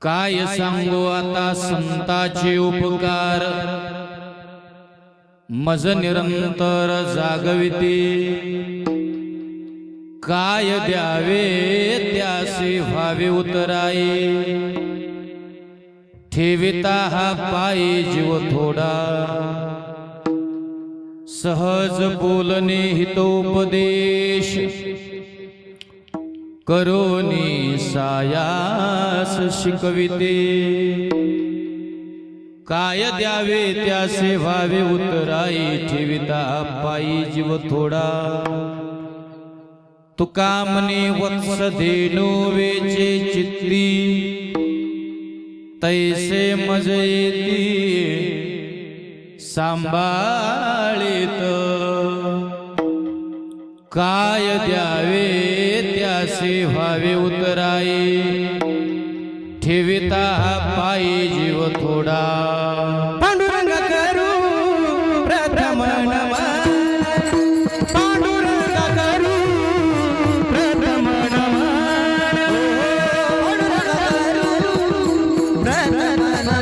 काय सांगू आता संताचे उपकार, मज निरंतर जागविते। काय द्यावे त्यासे व्हावे उतराई, ठेविता हा पायी जीव थोडा। सहज बोलणे हितोपदेश, करोनी सायास शिकविते। काय द्यावे त्यासे व्हावे उतराई, ठेविता पायी जीव थोडा। तुका म्हणे वत्स धेनु वेचे चित्ती, तैसे मज येती सांभाळीत। काय द्यावे त्यासे व्हावे उतराई, ठेविता पायी जीव थोडा। पांडुरंग करू प्रथम नमन, पांडुरंग करू प्रथम नमन, पांडुरंग करू प्रथम नमन,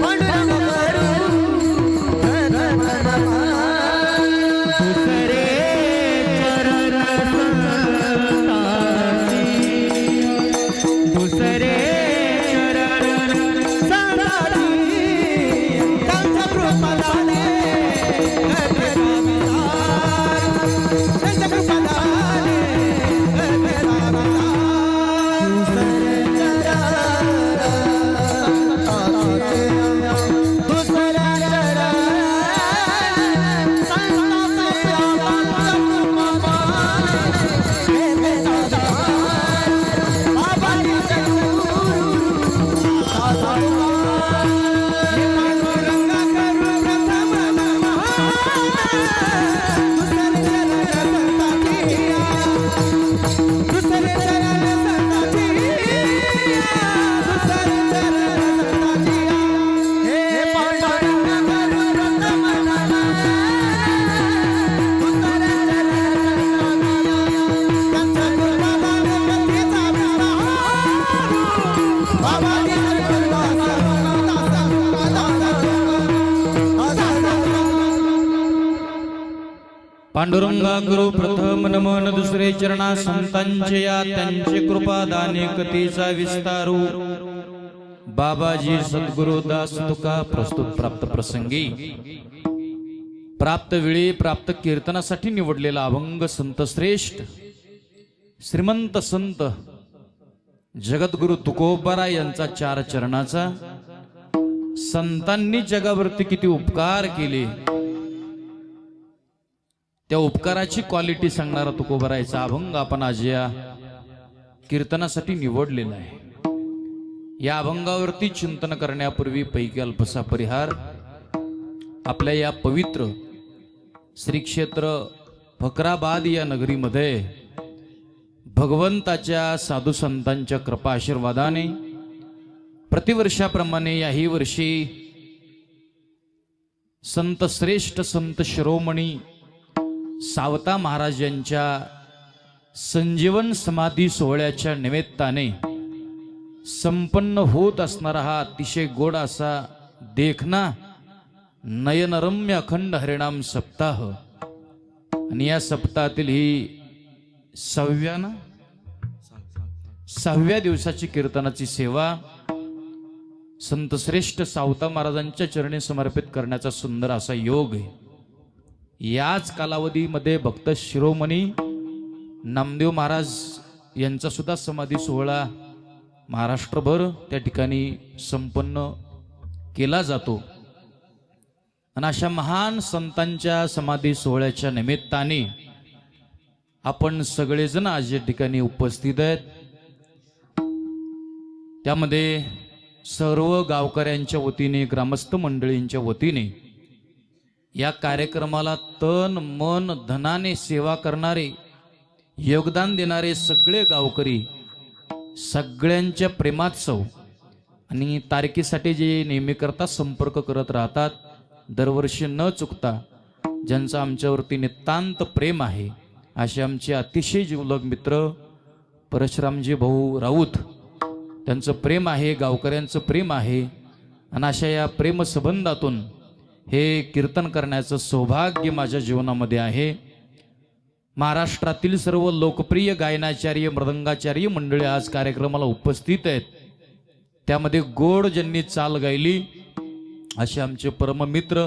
पांडुरंग करू प्रथम नमन। दुसरे चरण संताची, त्यांच्या कृपादाने करते विचार, त्यांच्या कृपादाने करते विचार। दुसरे चरण संताची, दुसरे चरण पांडुरंगा गुरु प्रथम नमन, दुसरे चरणा संतांचे या त्यांचे कृपादाने कथेचा विस्तारू। बाबाजी सद्गुरु दास तुका प्रस्तुत प्राप्त प्रसंगी, प्राप्त वेळी प्राप्त कीर्तनासाठी निवडलेला अभंग संत श्रेष्ठ श्रीमंत संत जगद्गुरु तुकोबाराय यांचा 4 चरणाचा। संतांनी जगावरती किती उपकार केले, त्या उपकाराची क्वालिटी सांगणारा तुकोबारायचा अभंग आपण आज या कीर्तनासाठी निवडलेला आहे। या अभंगावरती चिंतन करण्यापूर्वी पैकी अल्पसा परिहार। आपल्या या पवित्र श्री क्षेत्र फकराबाद या नगरीमध्ये भगवंताच्या साधू संतांच्या कृपा आशीर्वादाने प्रतिवर्षाप्रमाणे याही वर्षी संत श्रेष्ठ संत शिरोमणी सावता महाराज यांच्या संजीवन समाधी सोहळ्याच्या निमित्ताने संपन्न होत असणारा हा अतिशय गोड असा देखना नयनरम्य अखंड हरिनाम सप्ताह, आणि या सप्ताहातील ही 6व्या दिवसाची कीर्तनाची सेवा संत श्रेष्ठ सावता महाराजांच्या चरणी समर्पित करण्याचा सुंदर असा योग आहे। याच कालावधीमध्ये भक्त शिरोमणी नामदेव महाराज यांचा सुद्धा समाधी सोहळा महाराष्ट्रभर त्या ठिकाणी संपन्न केला जातो। आणि अशा महान संतांच्या समाधी सोहळ्याच्या निमित्ताने आपण सगळेजण आज या ठिकाणी उपस्थित आहेत। त्यामध्ये सर्व गावकऱ्यांच्या वतीने, ग्रामस्थ मंडळींच्या वतीने या कार्यक्रमाला तन मन धनाने सेवा करणारे, योगदान देणारे सगळे गावकरी, सगळ्यांच्या प्रेमात्सव आणि तारखेसाठी जे नेहमीकरता संपर्क करत राहतात, दरवर्षी न चुकता ज्यांचा आमच्यावरती नितांत प्रेम आहे, असे आमचे अतिशय जीवलग मित्र परशुरामजी भाऊ राऊत त्यांचं प्रेम आहे, गावकऱ्यांचं प्रेम आहे आणि अशा या प्रेमसंबंधातून हे कीर्तन करण्याचं सौभाग्य माझ्या जीवनामध्ये आहे. महाराष्ट्रातील सर्व लोकप्रिय गायनाचार्य मृदंगाचार्य मंडळी आज कार्यक्रमाला उपस्थित आहेत. त्यामध्ये गोड ज्यांनी चाल गायली असे आमचे परममित्र,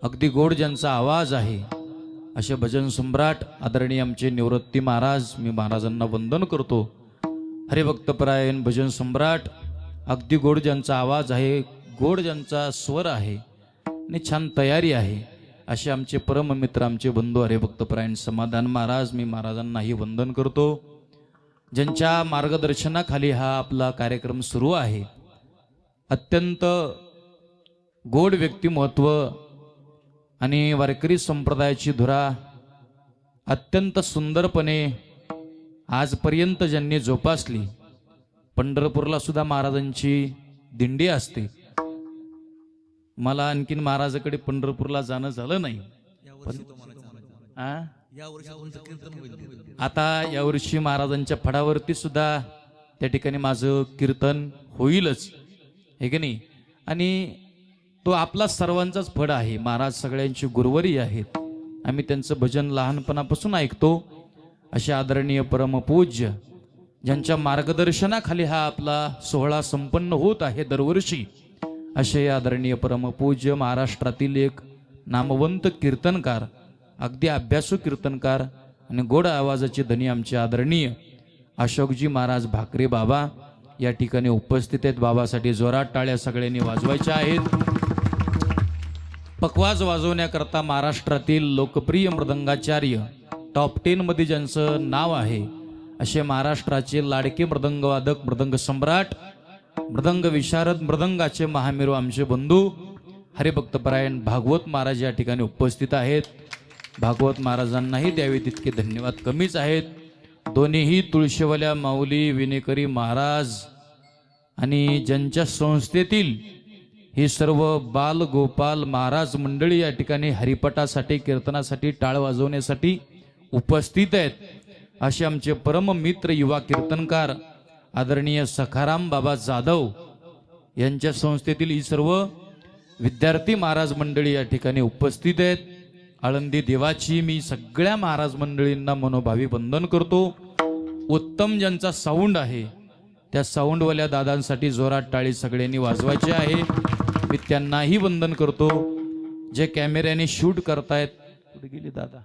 अगदी गोड ज्यांचा आवाज आहे असे भजन सम्राट आदरणीय आमचे निवृत्ती महाराज, मी महाराजांना वंदन करतो. हरिभक्तपरायण भजन सम्राट, अगदी गोड ज्यांचा आवाज आहे, गोड ज्यांचा स्वर आहे आणि छान तयारी आहे असे आमचे परममित्र, आमचे बंधू हरिभक्तपरायण समाधान महाराज, मी महाराजांनाही वंदन करतो. ज्यांच्या मार्गदर्शनाखाली हा आपला कार्यक्रम सुरू आहे. अत्यंत गोड व्यक्तिमत्व आणि वारकरी संप्रदायाची धुरा अत्यंत सुंदरपणे आजपर्यंत ज्यांनी जोपासली. पंढरपूरला सुद्धा महाराजांची दिंडी असते. मला आणखीन महाराजाकडे पंढरपूरला जाणं झालं नाही. आता यावर्षी महाराजांच्या फडावरती सुद्धा त्या ठिकाणी माझं कीर्तन होईलच, हे की नाही. आणि तो आपला सर्वांचाच फड आहे. महाराज सगळ्यांची गुरुवरी आहेत. आम्ही त्यांचं भजन लहानपणापासून ऐकतो. असे आदरणीय परमपूज्य ज्यांच्या मार्गदर्शनाखाली हा आपला सोहळा संपन्न होत आहे दरवर्षी, असे आदरणीय परमपूज्य महाराष्ट्रातील एक नामवंत कीर्तनकार, अगदी अभ्यासू कीर्तनकार आणि गोड आवाजाचे धनी आमचे आदरणीय अशोकजी महाराज भाकरे बाबा या ठिकाणी उपस्थित आहेत. बाबासाठी जोरात टाळ्या सगळ्यांनी वाजवायच्या आहेत. पखवाज वाजवण्याकरता महाराष्ट्रातील लोकप्रिय मृदंगाचार्य, टॉप 10 मध्ये ज्यांचं नाव आहे असे महाराष्ट्राचे लाडके मृदंगवादक, मृदंग सम्राट, मृदंग विशारद, मृदंगाचे महामेरू आमचे बंधू हरिभक्तपरायण भागवत महाराज या ठिकाणी उपस्थित आहेत. भागवत महाराजांनाही द्यावे तितके धन्यवाद कमीच आहेत. दोन्हीही तुळशीवाल्या माऊली विनेकरी महाराज आणि ज्यांच्या संस्थेतील ही सर्व बाल गोपाल महाराज मंडळी या ठिकाणी हरिपटासाठी, कीर्तनासाठी, टाळ वाजवण्यासाठी उपस्थित आहेत. असे आमचे परम मित्र युवा कीर्तनकार आदरणीय सखाराम बाबा जाधव यांच्या संस्थेतील ही सर्व विद्यार्थी महाराज मंडळी या ठिकाणी उपस्थित आहेत. आळंदी देवाची मी सगळ्या महाराज मंडळींना मनोभावी वंदन करतो. उत्तम ज्यांचा साऊंड आहे त्या साऊंडवाल्या दादांसाठी जोरात टाळी सगळ्यांनी वाजवायची आहे. मी त्यांनाही वंदन करतो. जे कॅमेऱ्याने शूट करतायत, कुठे गेले दादा,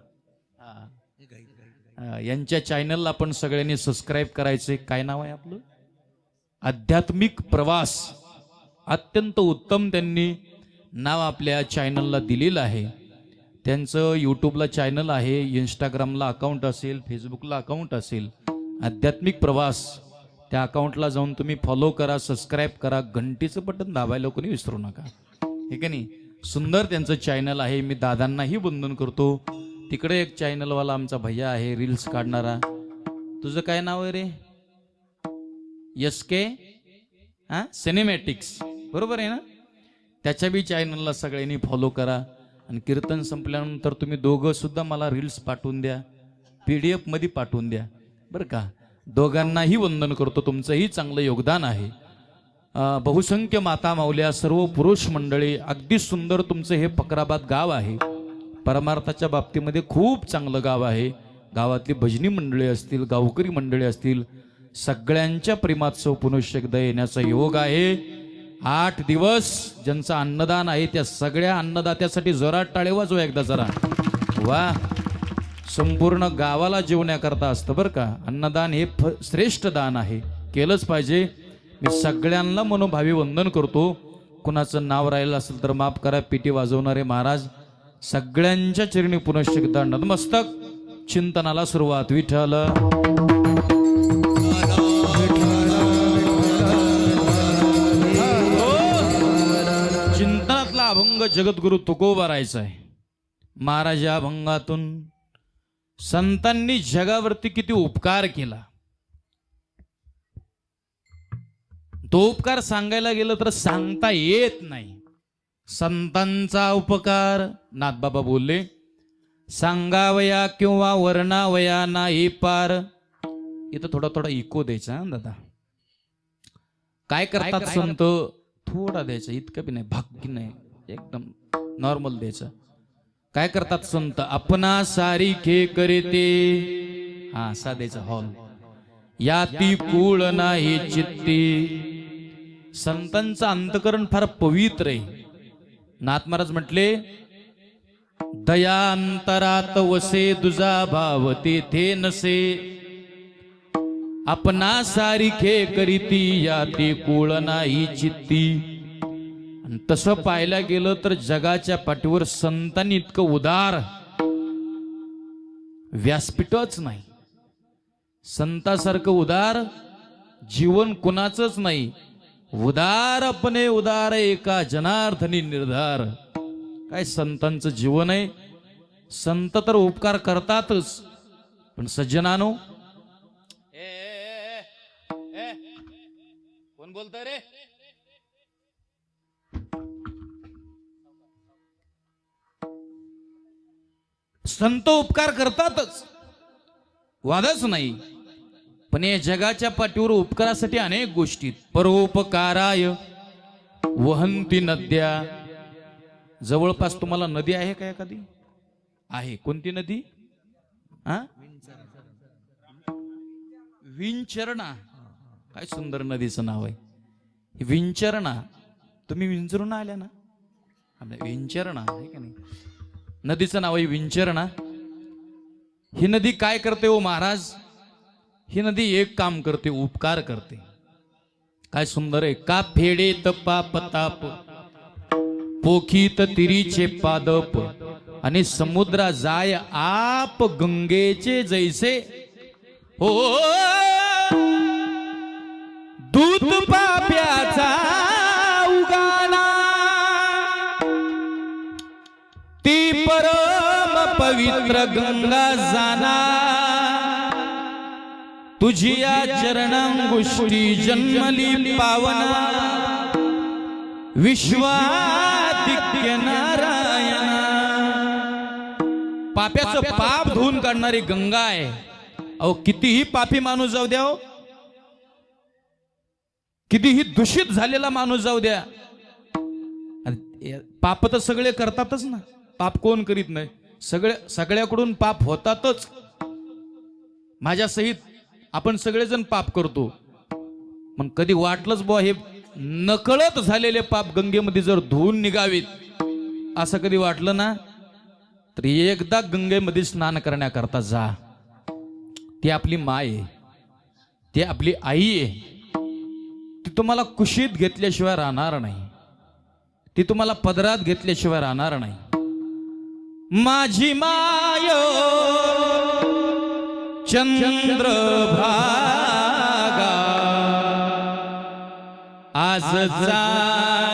यांच्या चॅनलला पण सगळ्यांनी सबस्क्राईब करायचे. काय नाव आहे आपलं? आध्यात्मिक प्रवास. अत्यंत उत्तम त्यांनी नाव आपल्या चॅनलला दिलेलं आहे. त्यांचं यूट्यूबला चॅनल आहे, इंस्टाग्रामला अकाउंट असेल, फेसबुकला अकाउंट असेल, आध्यात्मिक प्रवास. त्या अकाउंटला जाऊन तुम्ही फॉलो करा, सबस्क्राईब करा, घंटीचं बटन दाबायला कोणी विसरू नका, हे का नाही. सुंदर त्यांचं चॅनल आहे. मी दादांनाही वंदन करतो. तिकडे एक चॅनलवाला आमचा भैया आहे, रील्स काढणारा. तुझं काय नाव आहे रे? SK सिनेमॅटिक्स, बरोबर आहे ना? त्याच्या बी चॅनलला सगळ्यांनी फॉलो करा. आणि कीर्तन संपल्यानंतर तुम्ही दोघं सुद्धा मला रील्स पाठवून द्या, PDF मध्ये पाठवून द्या, बरं का. दोघांनाही वंदन करतो. तुमचंही चांगलं योगदान आहे. बहुसंख्य माता माऊल्या, सर्व पुरुष मंडळी, अगदी सुंदर तुमचं हे फकराबाद गाव आहे. परमार्थाच्या बाबतीमध्ये खूप चांगलं गाव आहे. गावातली भजनी मंडळी असतील, गावकरी मंडळी असतील, सगळ्यांच्या प्रेमात पुनश्च एकदा येण्याचा योग आहे. 8 दिवस ज्यांचं अन्नदान आहे त्या सगळ्या अन्नदात्यासाठी जोरात टाळे वाजव एकदा जरा. वा, संपूर्ण गावाला जेवण्याकरता असतं बरं का. अन्नदान हे श्रेष्ठ दान आहे, केलंच पाहिजे. मी सगळ्यांना मनोभावी वंदन करतो. कुणाचं नाव राहिलं असेल तर माफ करा. पिटी वाजवणारे महाराज सगळ्यांच्या चरणी पुनश्च एकदा नतमस्तक. चिंतनाला सुरुवात. विठ्ठल चिंतनातला अभंग जगद्गुरु तुकोबा राहायचा आहे. महाराज या अभंगातून संतांनी जगावरती किती उपकार केला, तो उपकार सांगायला गेलं तर सांगता येत नाही. संतांचा उपकार नाथबाबा बोलले, सांगावया किंवा वर्णावया नाही पार. इथं थोडा थोडा इको द्यायचा दादा. काय करतात संत? थोडा द्यायचा, इतकं बी नाही, भाग्य नाही, एकदम नॉर्मल द्यायचं. काय करतात संत? आपणा सारिखे करते, हा असा द्यायचा हॉल. याती कुळ नाही चित्ती. संतांचं अंतकरण फार पवित्र आहे. नाथ महाराज म्हटले, दयांतरात वसे दुजा भाव तेथे नसे. आपणा सारिखे करीती याती कुळ नाही चित्ती. आणि तसं पाहायला गेलं तर जगाच्या पाठीवर संतांनी इतकं उदार व्यासपीठच नाही. संतासारखं उदार जीवन कुणाचंच नाही. उदार अपने उदार एका जनार्दनी निर्धार. काय संतांचं जीवन आहे. संत तर उपकार करतातच, पण सज्जनानो, कोण बोलतोय रे? संत उपकार करतातच, वादच नाही. पण या जगाच्या पाठीवर उपकारासाठी अनेक गोष्टी. परोपकाराय वहंती नद्या. जवळपास तुम्हाला नदी आहे का एखादी? आहे. कोणती नदी? विंचरणा. काय सुंदर नदीचं नाव आहे विंचरणा. तुम्ही विंचरून आल्या ना? विंचरणा आहे का नाही? नदीचं नाव आहे विंचरणा. ही नदी काय करते हो महाराज? ही नदी एक काम करते, उपकार करते. काय सुंदर आहे. का फेडेत पाप ताप, पोखीत तिरीचे पादप, आणि समुद्रा जाय आप गंगेचे जैसे. हो दूत पाप्याचा उगाला, ती परम पवित्र गंगा जाना. तुझिया चरणांगुष्टी जन्मली पावना, विश्वादित्य नारायणा. पाप्याचं पाप धुवून काढणारी गंगा आहे. अहो कितीही पापी माणूस जाऊ द्या, कितीही दूषित झालेला माणूस जाऊ द्या, पाप तर सगळे करतातच ना. पाप कोण करीत नाही? सगळ्याकडून पाप होतातच. माझ्या सहित आपण सगळेजण पाप करतो. पण कधी वाटलंच बुवा हे नकळत झालेले पाप गंगेमध्ये जर धुवून निघावीत, असं कधी वाटलं ना, तर एकदा गंगेमध्ये स्नान करण्याकरता जा. ती आपली माय आहे, ती आपली आई आहे. ती तुम्हाला कुशीत घेतल्याशिवाय राहणार नाही. ती तुम्हाला पदरात घेतल्याशिवाय राहणार नाही. माझी माय चंद्रभागा, आज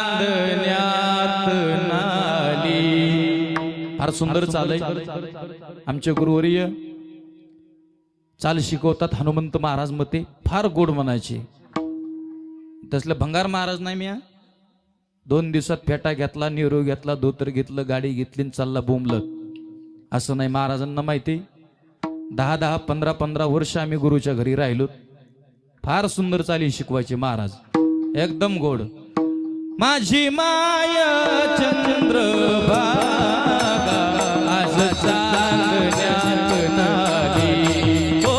चांदण्यात नाली. फार सुंदर चाल आहे. आमचे गुरुवर्य चाल शिकवतात हनुमंत महाराज मते. फार गोड म्हणायचे. तसलं भंगार महाराज नाही मी. 2 दिवसात फेटा घेतला, निरो घेतला, धोतर घेतलं, गाडी घेतली, चालला बोंबलत. असं नाही. महाराजांना माहिती, 10-10, 15-15 वर्ष आम्ही गुरुच्या घरी राहिलो. फार सुंदर चाली शिकवायचे महाराज, एकदम गोड. माझी माय चंद्रभागा, आज चांदण्यात नाली. ओ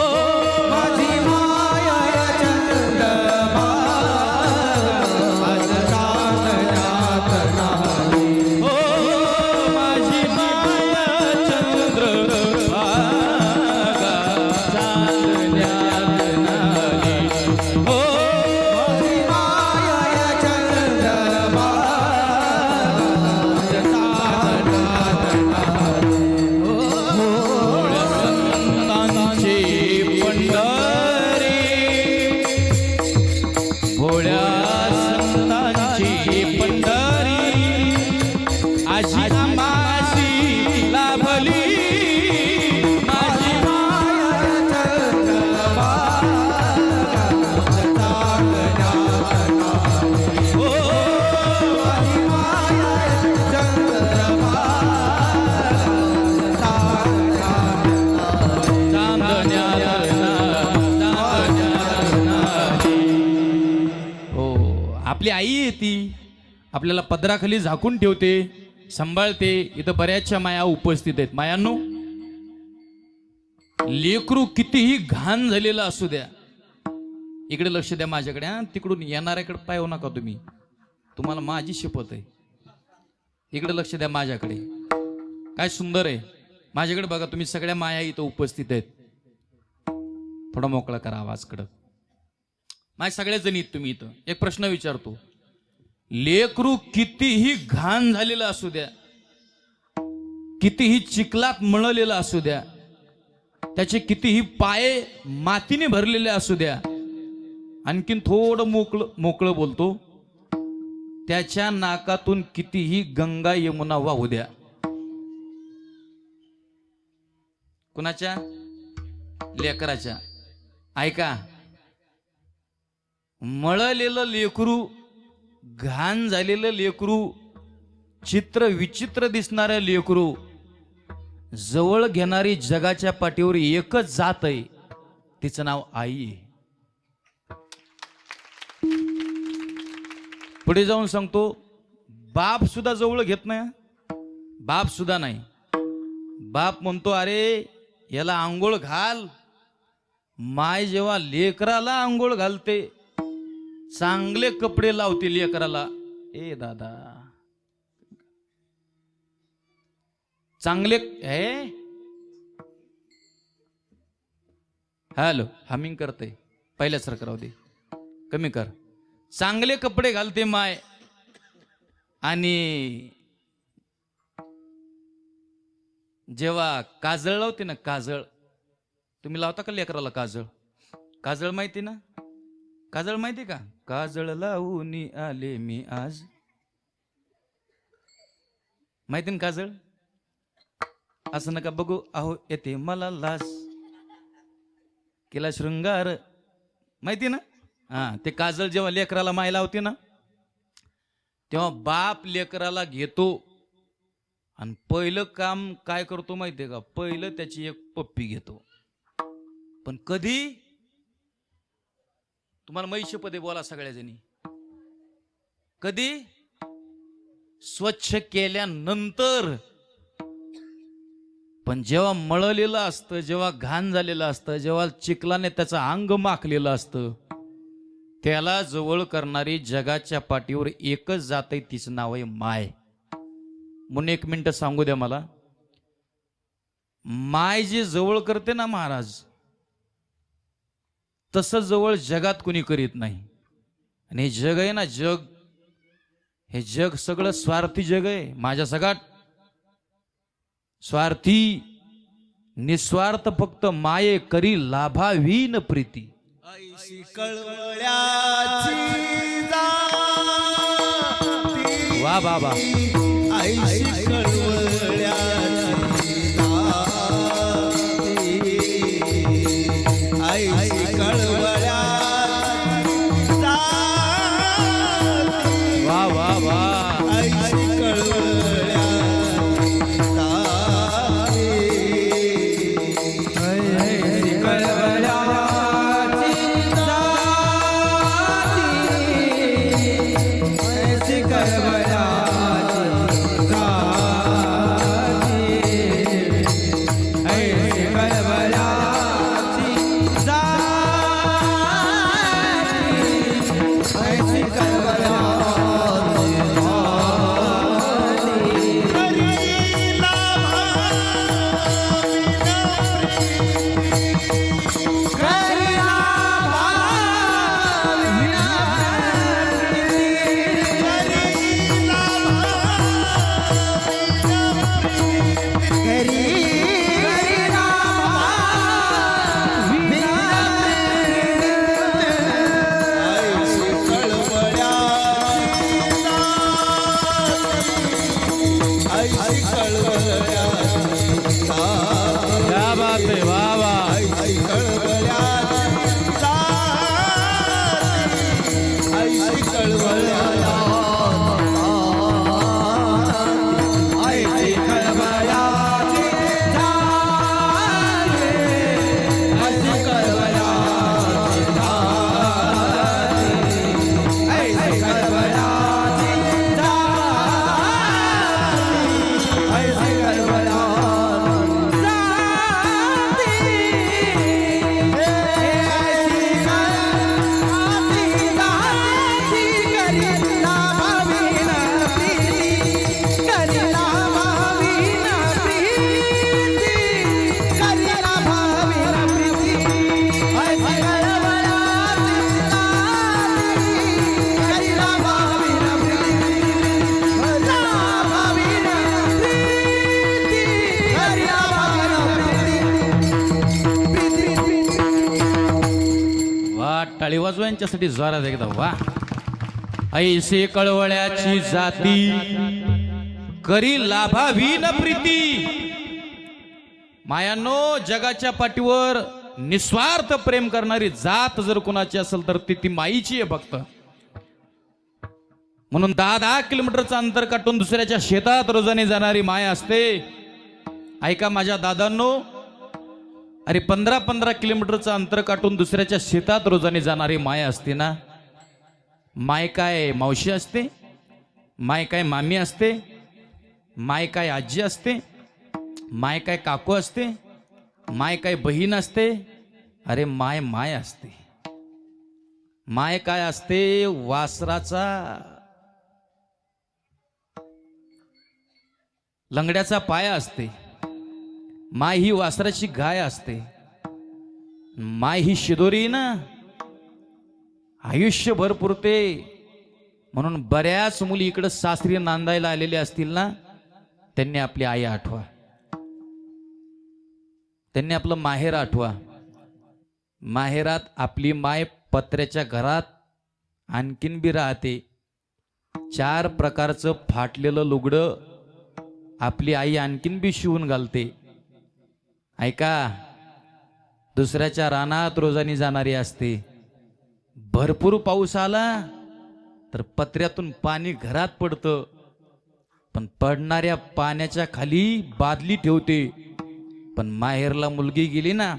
माझी माय चंद्रभागा, आज चांदण्यात नाली. ओ माझी माय चंद्रभागा, चांदण्यात नाली. ओ आपली आई आहे ती, आपल्याला पदराखाली झाकून ठेवते, सांभाळते. इथं बऱ्याचशा माया उपस्थित आहेत. मायांनो, लेकरू कितीही घाण झालेला असू द्या, इकडे लक्ष द्या माझ्याकडे. हा, तिकडून येणाऱ्याकडे पाहू नका तुम्ही, तुम्हाला माझी शपथ आहे. इकडे लक्ष द्या माझ्याकडे. काय सुंदर आहे, माझ्याकडे बघा. तुम्ही सगळ्या माया इथं उपस्थित आहेत. थोडा मोकळा करा आवाज कडक. माझ्या सगळ्या जणी तुम्ही इथं. एक प्रश्न विचारतो, लेकरू कितीही घाण झालेलं असू द्या, कितीही चिखलात मळलेलं असू द्या, त्याचे कितीही पाय मातीने भरलेले असू द्या, आणखीन थोडं मोकळं बोलतो, त्याच्या नाकातून कितीही गंगा यमुना वाहू द्या. कुणाच्या? लेकराच्या. ऐका, मळलेलं लेकरू, घाण झालेलं लेकरू, चित्र विचित्र दिसणारं लेकरू, जवळ घेणारी जगाच्या पाठीवर एकच जात आहे, तिचं नाव आई आहे. पुढे जाऊन सांगतो, बाप सुद्धा जवळ घेत नाही. बाप सुद्धा नाही. बाप म्हणतो, अरे याला आंघोळ घाल. माय जेव्हा लेकराला आंघोळ घालते, चांगले कपडे लावते लेकराला. ए दादा, चांगले हॅलो, हमिंग करते, पहिल्यासारखं राहू दे, कमी कर. चांगले कपडे घालते माय, आणि जेव्हा काजळ लावते ना, काजळ, तुम्ही लावता का लेकराला काजळ? काजळ माहिती ना? काजळ माहिती का? काजळ लावून आले मी आज, माहिती ना काजळ? असं नका बघू, अहो येते मला लाज, केला शृंगार, माहिती ना? हा, ते काजळ जेव्हा लेकराला माय लावते ना, तेव्हा बाप लेकराला घेतो आणि पहिलं काम काय करतो माहितीये का? पहिलं त्याची एक पप्पी घेतो. पण कधी? तुम्हाला मैशपदे बोला सगळ्या जणी. कधी? स्वच्छ केल्यानंतर. पण जेव्हा मळलेलं असतं, जेव्हा घाण झालेलं असतं, जेव्हा चिखलाने त्याचं अंग माखलेलं असतं, त्याला जवळ करणारी जगाच्या पाठीवर एकच जात आहे, तिचं नाव आहे माय. म्हणून एक मिनिट सांगू द्या मला, माय जे जवळ करते ना महाराज, तसं जवळ जगात कुणी करीत नाही. आणि हे जग आहे ना, जग, हे जग सगळं स्वार्थी जग आहे. माझ्या सगळ्यात स्वार्थी, निस्वार्थ फक्त माये करी लाभावीन प्रीती. ऐशी कळवळ्याची जाती, वा बाबा, ऐशी कळवळ्याची जाती, ऐशी कळवळ्याची जाती, वा वा वा, ऐशी कळवळ्याची जाती, ऐशी कळवळ्याची ऐसी कळवळ्याची जाती, ऐसी कळवळ्याची जाती, ऐसी कळवळ्याची जाती. करीला भाविना क्या बात है, वा वा. ऐसी यांच्यासाठी जोरात एकदा वा. ऐसे कळवळ्याची जाती करी लाभावी न प्रीती. मायानो, जगाच्या पाठीवर निस्वार्थ प्रेम करणारी जात जर कोणाची असेल तर ती माईची आहे फक्त. म्हणून 10-10 किलोमीटरचं अंतर काटून दुसऱ्याच्या शेतात रोजाने जाणारी माय असते. ऐका माझ्या दादांनो, अरे 15-15 किलोमीटरचं अंतर काटून दुसऱ्याच्या शेतात रोजाने जाणारी माय असते ना. माय काय मावशी असते, माय काय मामी असते, माय काय आजी असते, माय काय काकू असते, माय काय बहीण असते. अरे माय माय असते. माय काय असते? वासराचा लंगड्याचा पाया असते. माय ही वासराची गाय असते. माय ही शिदोरी ना, आयुष्यभर पुरते. म्हणून बऱ्याच मुली इकडे सासरी नांदायला आलेल्या असतील ना, त्यांनी आपली आई आठवा, त्यांनी आपलं माहेर आठवा. माहेरात आपली माय पत्र्याच्या घरात आणखीन बी राहते. 4 प्रकारचं फाटलेलं लुगडं आपली आई आणखीन बी शिवून घालते. ऐका, दुसऱ्याच्या रानात रोजानी जाणारी असते. भरपूर पाऊस आला तर पत्र्यातून पाणी घरात पडतं, पण पडणाऱ्या पाण्याच्या खाली बादली ठेवते. पण माहेरला मुलगी गेली ना,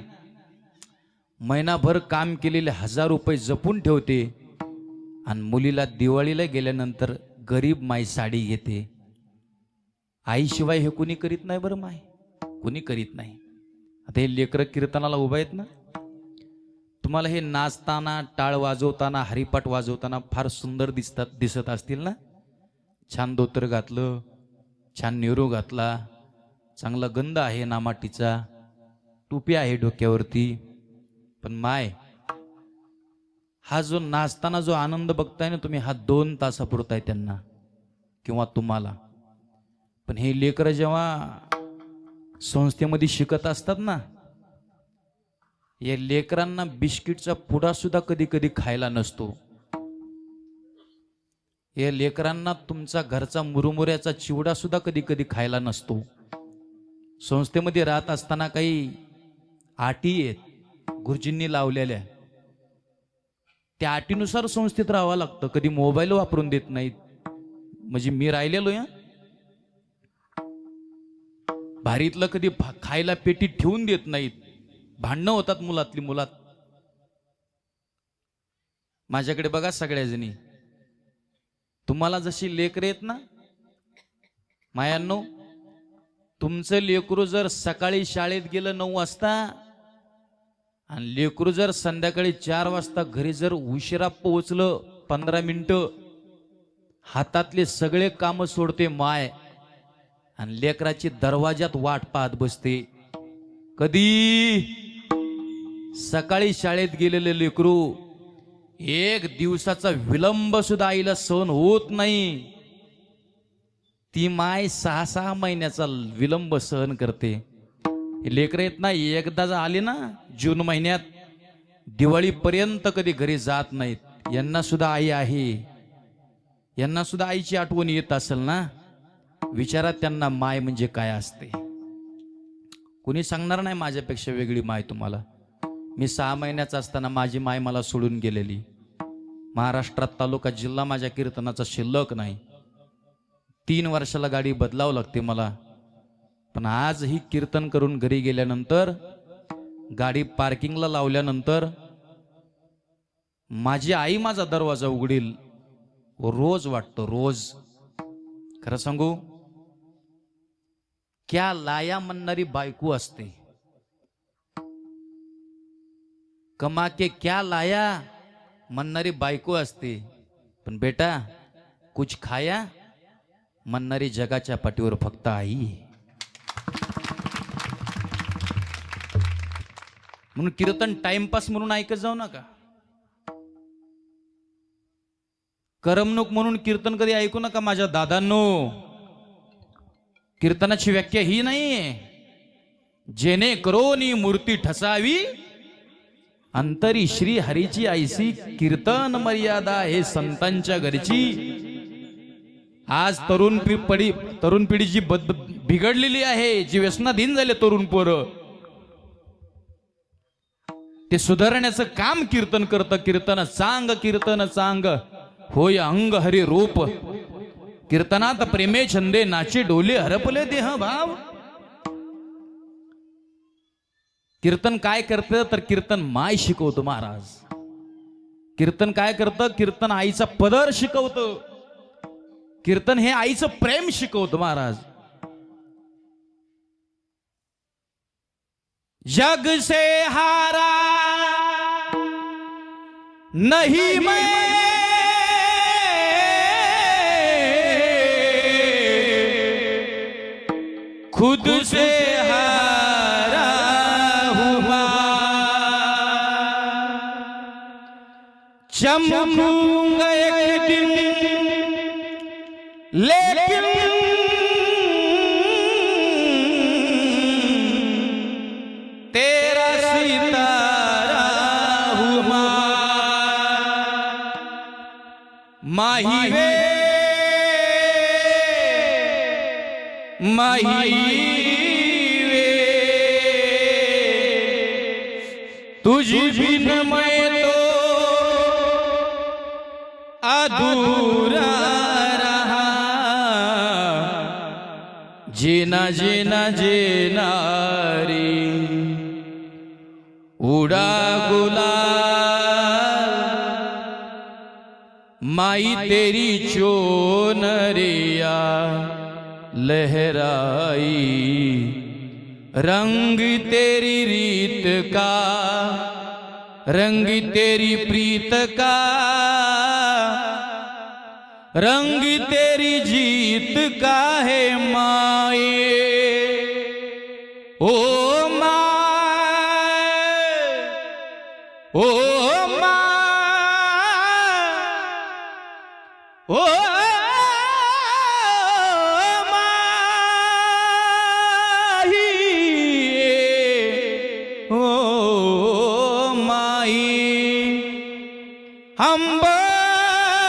महिनाभर काम केलेले 1000 रुपये जपून ठेवते. आणि मुलीला दिवाळीला गेल्यानंतर गरीब माई साडी घेते. आईशिवाय हे कुणी करीत नाही बरं, माय कुणी करीत नाही. आता हे लेकरं कीर्तनाला उभं आहेत ना, तुम्हाला हे नाचताना, टाळ वाजवताना, हरिपाठ वाजवताना फार सुंदर दिसत असतील ना. छान धोतर घातलं, छान नेहरू घातला, चांगला गंध आहे नामाटीचा, टोपी आहे डोक्यावरती. पण माय, हा जो नाचताना जो आनंद बघताय ना तुम्ही, हा 2 तासापुरता आहे त्यांना किंवा तुम्हाला. पण हे लेकरं जेव्हा संस्थेमध्ये शिकत असतात ना, या लेकरांना बिस्किटचा पुडा सुद्धा कधी कधी खायला नसतो. या लेकरांना तुमचा घरचा मुरमुऱ्याचा चिवडा सुद्धा कधी कधी खायला नसतो. संस्थेमध्ये राहत असताना काही अटी आहेत गुरुजींनी लावलेल्या, त्या अटीनुसार संस्थेत राहावं लागतं. कधी मोबाईल वापरून देत नाहीत. म्हणजे मी राहिलेलो या भारीतलं कधी खायला पेटी ठेवून देत नाहीत. भांडणं होतात मुलातली मुलात. माझ्याकडे बघा सगळ्याजणी, तुम्हाला जशी लेकरं आहेत ना मायांनो, तुमचं लेकरू जर सकाळी शाळेत गेलं 9 वाजता आणि लेकरू जर संध्याकाळी 4 वाजता घरी जर उशिरा पोहोचलं 15 मिनिटं, हातातले सगळे काम सोडते माय आणि लेकराची दरवाजात वाट पाहत बसते. कधी सकाळी शाळेत गेलेलं लेकरू 1 दिवसाचा विलंब सुद्धा आईला सहन होत नाही. ती माय 6-6 महिन्याचा विलंब सहन करते. लेकरं येत ना, एकदा आले ना जून महिन्यात, दिवाळीपर्यंत कधी घरी जात नाहीत. यांना सुद्धा आई आहे, यांना सुद्धा आईची आठवण येत असेल ना. विचारा त्यांना माय म्हणजे काय असते. कुणी सांगणार नाही माझ्यापेक्षा वेगळी माय तुम्हाला. मी 6 महिन्याचा असताना माझी माय मला सोडून गेलेली. महाराष्ट्रात तालुका जिल्हा माझ्या कीर्तनाचा शिल्लक नाही. 3 वर्षाला गाडी बदलावं लागते मला. पण आज ही कीर्तन करून घरी गेल्यानंतर, गाडी पार्किंगला लावल्यानंतर माझी आई माझा दरवाजा उघडील रोज वाटतं, रोज. खरं सांगू, क्या लाया म्हणणारी बायको असते. कमा के क्या लाया म्हणणारी बायको असते. पण बेटा कुछ खाया म्हणणारी जगाच्या पाठीवर फक्त आई. म्हणून कीर्तन टाइमपास म्हणून ऐकत जाऊ नका. करमणूक म्हणून कीर्तन कधी ऐकू नका माझ्या दादांनो. कीर्तनाची व्याख्या ही नाहीये जेणे करोनी मूर्ती ठसावी अंतरी श्री हरीची आईसी कीर्तन मर्यादा हे संतांच्या घरची. आज तरुण पिढी जी बिघडलेली आहे, जी व्यसनाधीन झाले तरुण पोरं, ते सुधारण्याचं काम कीर्तन करतं. कीर्तन सांग होय अंग हरी रूप, कीर्तनात प्रेमे छंदे नाचे डोले हरपले देह भाव. कीर्तन काय करतं तर कीर्तन माय शिकवतो महाराज. कीर्तन काय करतं, कीर्तन आईचा पदर शिकवतं. कीर्तन हे आईचं प्रेम शिकवतं महाराज. जग से हारा नहीं मैं, खुद से हारा हुआ, चमकूंगा एक दिन लेकिन तेरा सितारा हुआ. माही वे तुझ बिन मैं तो अधूरा रहा. जीना रे उड़ा गुलाल, माई तेरी चोनरिया लहराई. रंग तेरी रीत का, रंग तेरी प्रीत का, रंग तेरी जीत का है माए. ओ माए, ओ माए, ओ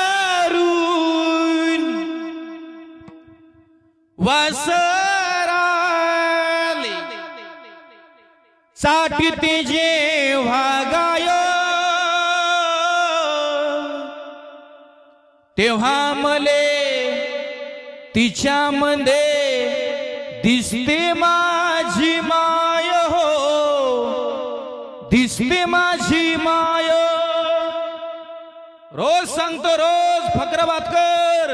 अंबरून वसराले साठते जेव्हा गाय, तेव्हा मले तिच्यामध्ये दिसते माझी माय हो, दिसते माझी माय. रोज सांगतो, रोज फक्रबातकर.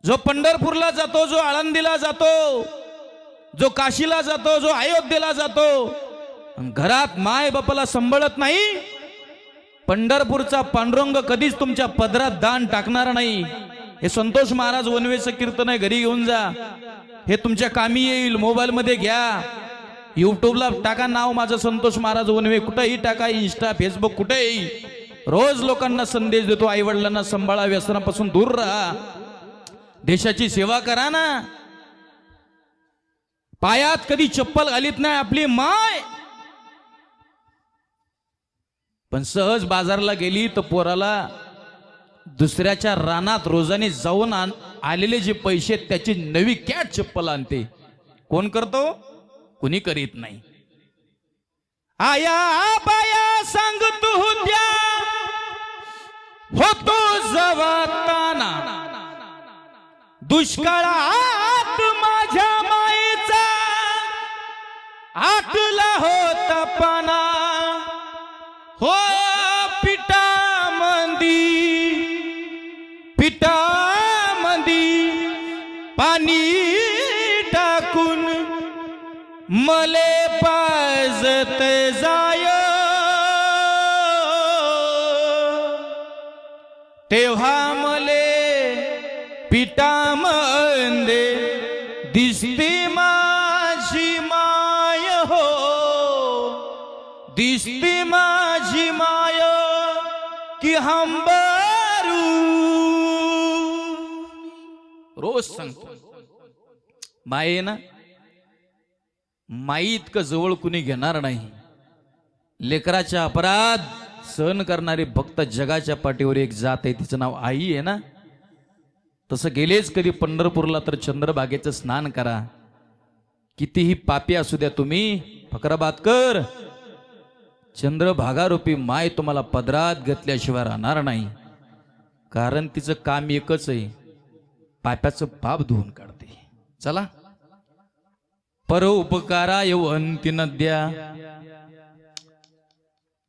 जो पंढरपूरला जातो, जो आळंदीला जातो, जो काशीला जातो, जो अयोध्येला जातो, घरात माय बापाला सांभाळत नाही, पंढरपूरचा पांडुरंग कधीच तुमच्या पदरात दान टाकणार नाही. हे संतोष महाराज वनवेचं कीर्तन आहे, घरी घेऊन जा. हे तुमच्या कामी येईल. मोबाईल मध्ये घ्या, युट्यूबला टाका नाव माझं संतोष महाराज वनवे, कुठेही टाका, इंस्टा फेसबुक कुठेही. रोज लोकांना संदेश देतो, आई वडिलांना सांभाळा, व्यसनापासून दूर राहा, देशाची सेवा करा ना. पायात कधी चप्पल घालीत नाही आपली माय, पण सहज बाजारला गेली तर पोराला दुसऱ्याच्या रानात रोजाने जाऊन आलेले जे पैसे त्याची नवी कॅट चप्पल आणते. कोण करतो? कुणी करीत नाही. आया बाया सांगतो होत्या होतो जवाताना, दुष्काळात माझ्या मायेचा आटला होता पाना. हो पिठामंदी पाणी टाकून मले पाजत जाय, तेव्हा मले पिठामध्ये दिसते माझी माय हो, दिसते माझी माय की हंबरू. रोज सांगतो, माये ना माई इतकं जवळ कुणी घेणार नाही. लेकराच्या अपराध सहन करणारी फक्त जगाच्या पाठीवर एक जात आहे, तिचं नाव आई आहे ना. तसं गेलेच कधी पंढरपूरला तर चंद्रभागेचं स्नान करा. कितीही पापी असू द्या तुम्ही, फकराबादकर, चंद्रभागारूपी माय तुम्हाला पदरात घेतल्याशिवाय राहणार नाही. कारण तिचं काम एकच आहे, पाप्याचं पाप धुवून काढते. चला, परोपकाराय वहन्ति नद्या.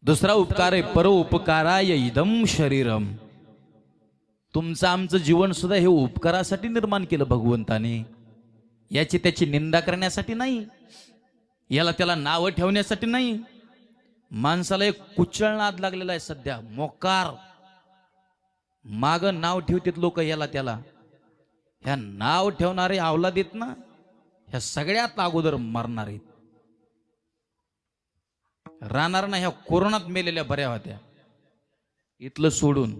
दुसरा उपकार आहे परोपकाराय इदं शरीरम. तुमचं आमचं जीवन सुद्धा हे उपकारासाठी निर्माण केलं भगवंताने. याची त्याची निंदा करण्यासाठी नाही, याला त्याला नावं ठेवण्यासाठी नाही. माणसाला एक कुचळ नाद लागलेला आहे सध्या, मोकार. माग नाव ठेवतात लोक याला त्याला. ह्या नाव ठेवणारे अवलादीत ना, ह्या सगळ्यात अगोदर मरणार आहेत. राहणार ना. ह्या कोरोनात मेलेल्या बऱ्या होत्या, इथलं सोडून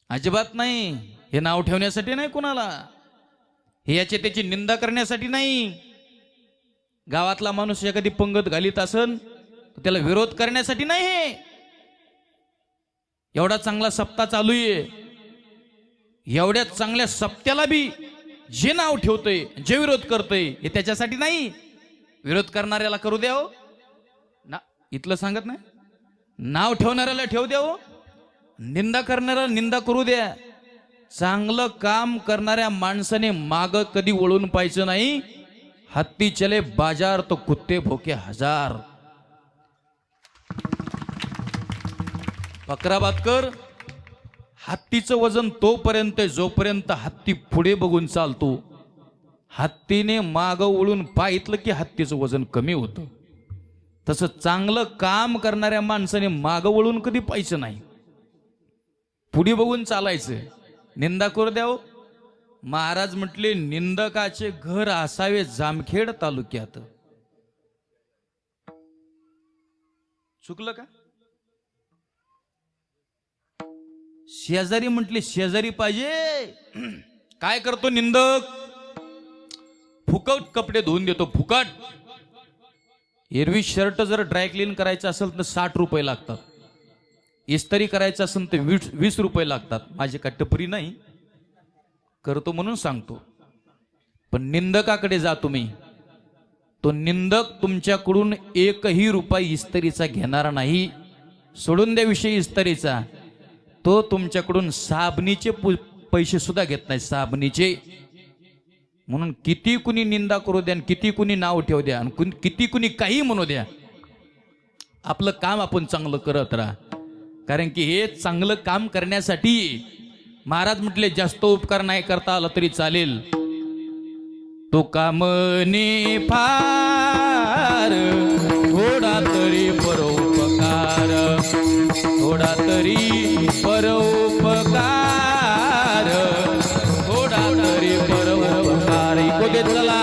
अजिबात नाही. हे नाव ठेवण्यासाठी नाही कुणाला, हे याची त्याची निंदा करण्यासाठी नाही. गावातला माणूस एखादी पंगत घालीत असन तर त्याला विरोध करण्यासाठी नाही. हे एवढा चांगला सप्ताह चालू आहे, एवढ्या चांगल्या सप्त्याला बी जे नाव ठेवतोय, जे विरोध करतोय, हे त्याच्यासाठी नाही. विरोध करणाऱ्याला करू द्या हो ना, इथलं सांगत नाही. नाव ठेवणाऱ्याला ठेवू द्या हो, निंदा करणाऱ्याला निंदा करू द्या. चांगलं काम करणाऱ्या माणसाने माग कधी वळून पाहायचं नाही. हत्ती चले बाजार तो कुत्ते भोके हजार. फकराबादकर, हत्तीचं वजन तोपर्यंत जोपर्यंत हत्ती पुढे बघून चालतो. हत्तीने माग वळून पाहितलं की हत्तीचं वजन कमी होतं. तसं चांगलं काम करणाऱ्या माणसाने माग वळून कधी पाहायचं नाही, पुढे बघून चालायचं. निंदा करू द्यावं. महाराज म्हटले, निंदकाचे घर असावे जामखेड तालुक्यात. चुकलं का? शेजारी म्हटले, शेजारी पाहिजे. काय करतो निंदक? फुकट कपडे धुवून देतो, फुकट. एरवी शर्ट जर ड्रायक्लीन करायचं असेल तर 60 रुपये लागतात, इस्त्री करायचं असेल तर 20 रुपये लागतात. माझी काय टपरी नाही, करतो म्हणून सांगतो. पण निंदकाकडे जा तुम्ही, तो निंदक तुमच्याकडून 1ही रुपया इस्त्रीचा घेणार नाही. सोडून द्या विषय इस्त्रीचा. तो तुमच्याकडून साबणीचे पैसे सुद्धा घेत नाही, साबणीचे. म्हणून किती कुणी निंदा करू द्या, किती कुणी नाव ठेवू द्या, आणि किती कुणी काही म्हणू द्या, आपलं काम आपण चांगलं करत राहा. कारण की हे चांगलं काम करण्यासाठी महाराज म्हटले, जास्त उपकार नाही करता आला तरी चालेल. तो कामने फार थोडा तरी परोपकार, थोडा तरी परोपकार, थोडा तरी परोपकार. इको देत चला.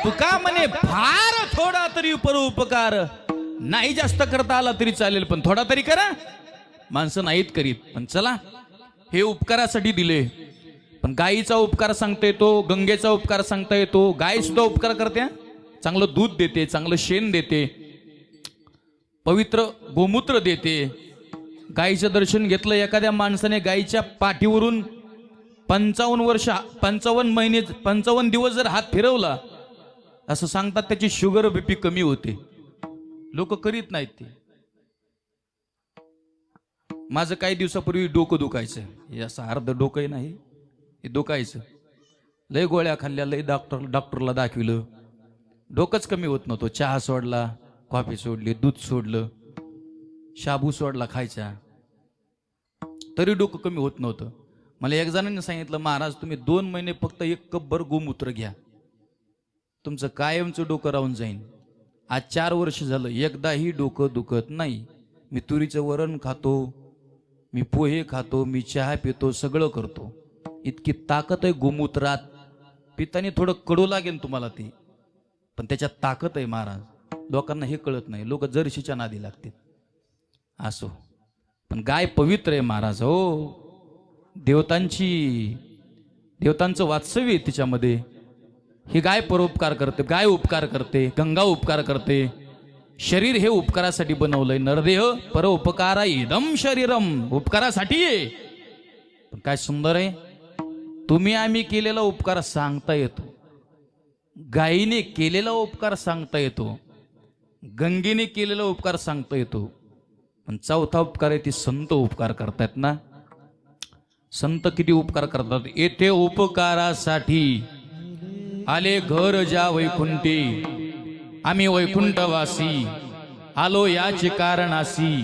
तुका म्हणे फार थोडा तरी परोपकार. नाही जास्त करता आला तरी चालेल, पण थोडा तरी करा. माणसं नाहीत करीत, पण चला, हे उपकारासाठी दिले. पण गायीचा उपकार सांगता येतो, गंगेचा उपकार सांगता येतो. गाय सुद्धा उपकार करते, चांगलं दूध देते, चांगलं शेण देते, पवित्र गोमूत्र देते. गायीचं दर्शन घेतलं एखाद्या माणसाने, गायीच्या पाठीवरून 55 दिवस जर हात फिरवला, असं सांगतात त्याची शुगर बीपी कमी होते. लोक करीत नाहीत ते. माझं काही दिवसापूर्वी डोकं दुखायचं, हे असं अर्ध डोकं नाही, हे दुखायचं. लय गोळ्या खाल्ल्या, लय डॉक्टरला दाखविलं, डोकंच कमी होत नव्हतं. चहा सोडला, कॉफी सोडली, दूध सोडलं, शाबू सोडला खायचा, तरी डोकं कमी होत नव्हतं. मला एक जणांनी सांगितलं, महाराज तुम्ही 2 महिने फक्त 1 कपभर गोमूत्र घ्या, तुमचं कायमचं डोकं राहून जाईन. आज 4 वर्ष झालं, एकदाही डोकं दुखत नाही. मी तुरीचं वरण खातो, मी पोहे खातो, मी चहा पितो, सगळं करतो. इतकी ताकद आहे गोमूत्रात. पिताने थोडं कडू लागेल तुम्हाला ती, पण त्याच्यात ताकद आहे महाराज. लोकांना हे कळत नाही, लोक जर्शीच्या नादी लागतील. असो, पण गाय पवित्र आहे महाराज. हो, देवतांचं वात्सव्य आहे तिच्यामध्ये. ही गाय परोपकार करते, गाय उपकार करते, गंगा उपकार करते. शरीर हे उपकारासाठी बनवलंय. नरदेह पर उपकारा इदम शरीरम, उपकारासाठी आहे. पण काय सुंदर आहे, तुम्ही आम्ही केलेला उपकार सांगता येतो, गायीने केलेला उपकार सांगता येतो, गंगेने केलेला उपकार सांगता येतो. पण चौथा उपकार आहे ती संत उपकार करतायत ना. संत किती उपकार करतात. येथे उपकारासाठी आले घर ज्या वैकुंठी, आम्ही वैकुंठवासी आलो याचे कारणासी.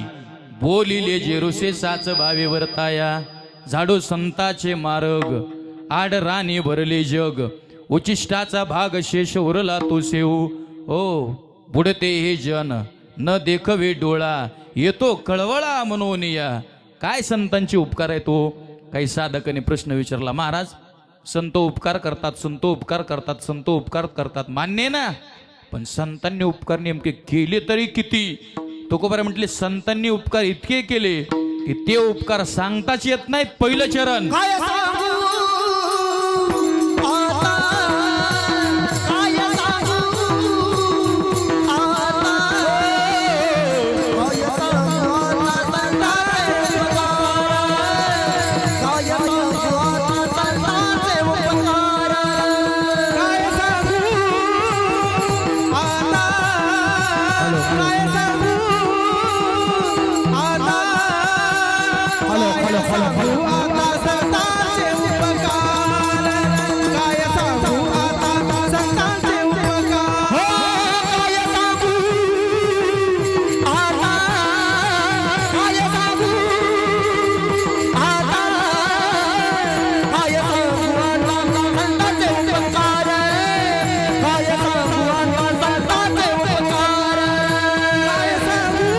बोलिले जेरुसे साच भावे वर्ताया, झाडो संताचे मार्ग आड राणी भरले जग. उचिष्टाचा भाग शेष उरला तो सेऊ, ओ बुडते हे जन न देखवे डोळा. येतो कळवळा म्हणून या. काय संतांचे उपकार आहे तो. काही साधकाने प्रश्न विचारला, महाराज संत उपकार करतात, संत उपकार करतात, संत उपकार करतात, मान्य ना, पण संतांनी उपकार नेमके केले तरी किती. तुकोबारा म्हटले, संतांनी उपकार इतके केले की ते उपकार सांगताच येत नाहीत. पहिलं चरण काय सांगू आता, काय सांगू आता, काय सांगू आता संतांचे उपकार, काय सांगू आता संतांचे उपकार, काय सांगू आता, काय सांगू आता, आता संतांचे उपकार, काय सांगू आता संतांचे उपकार, काय सांगू आता, काय सांगू आता, काय सांगू आता संतांचे उपकार, काय सांगू आता संतांचे उपकार, काय सांगू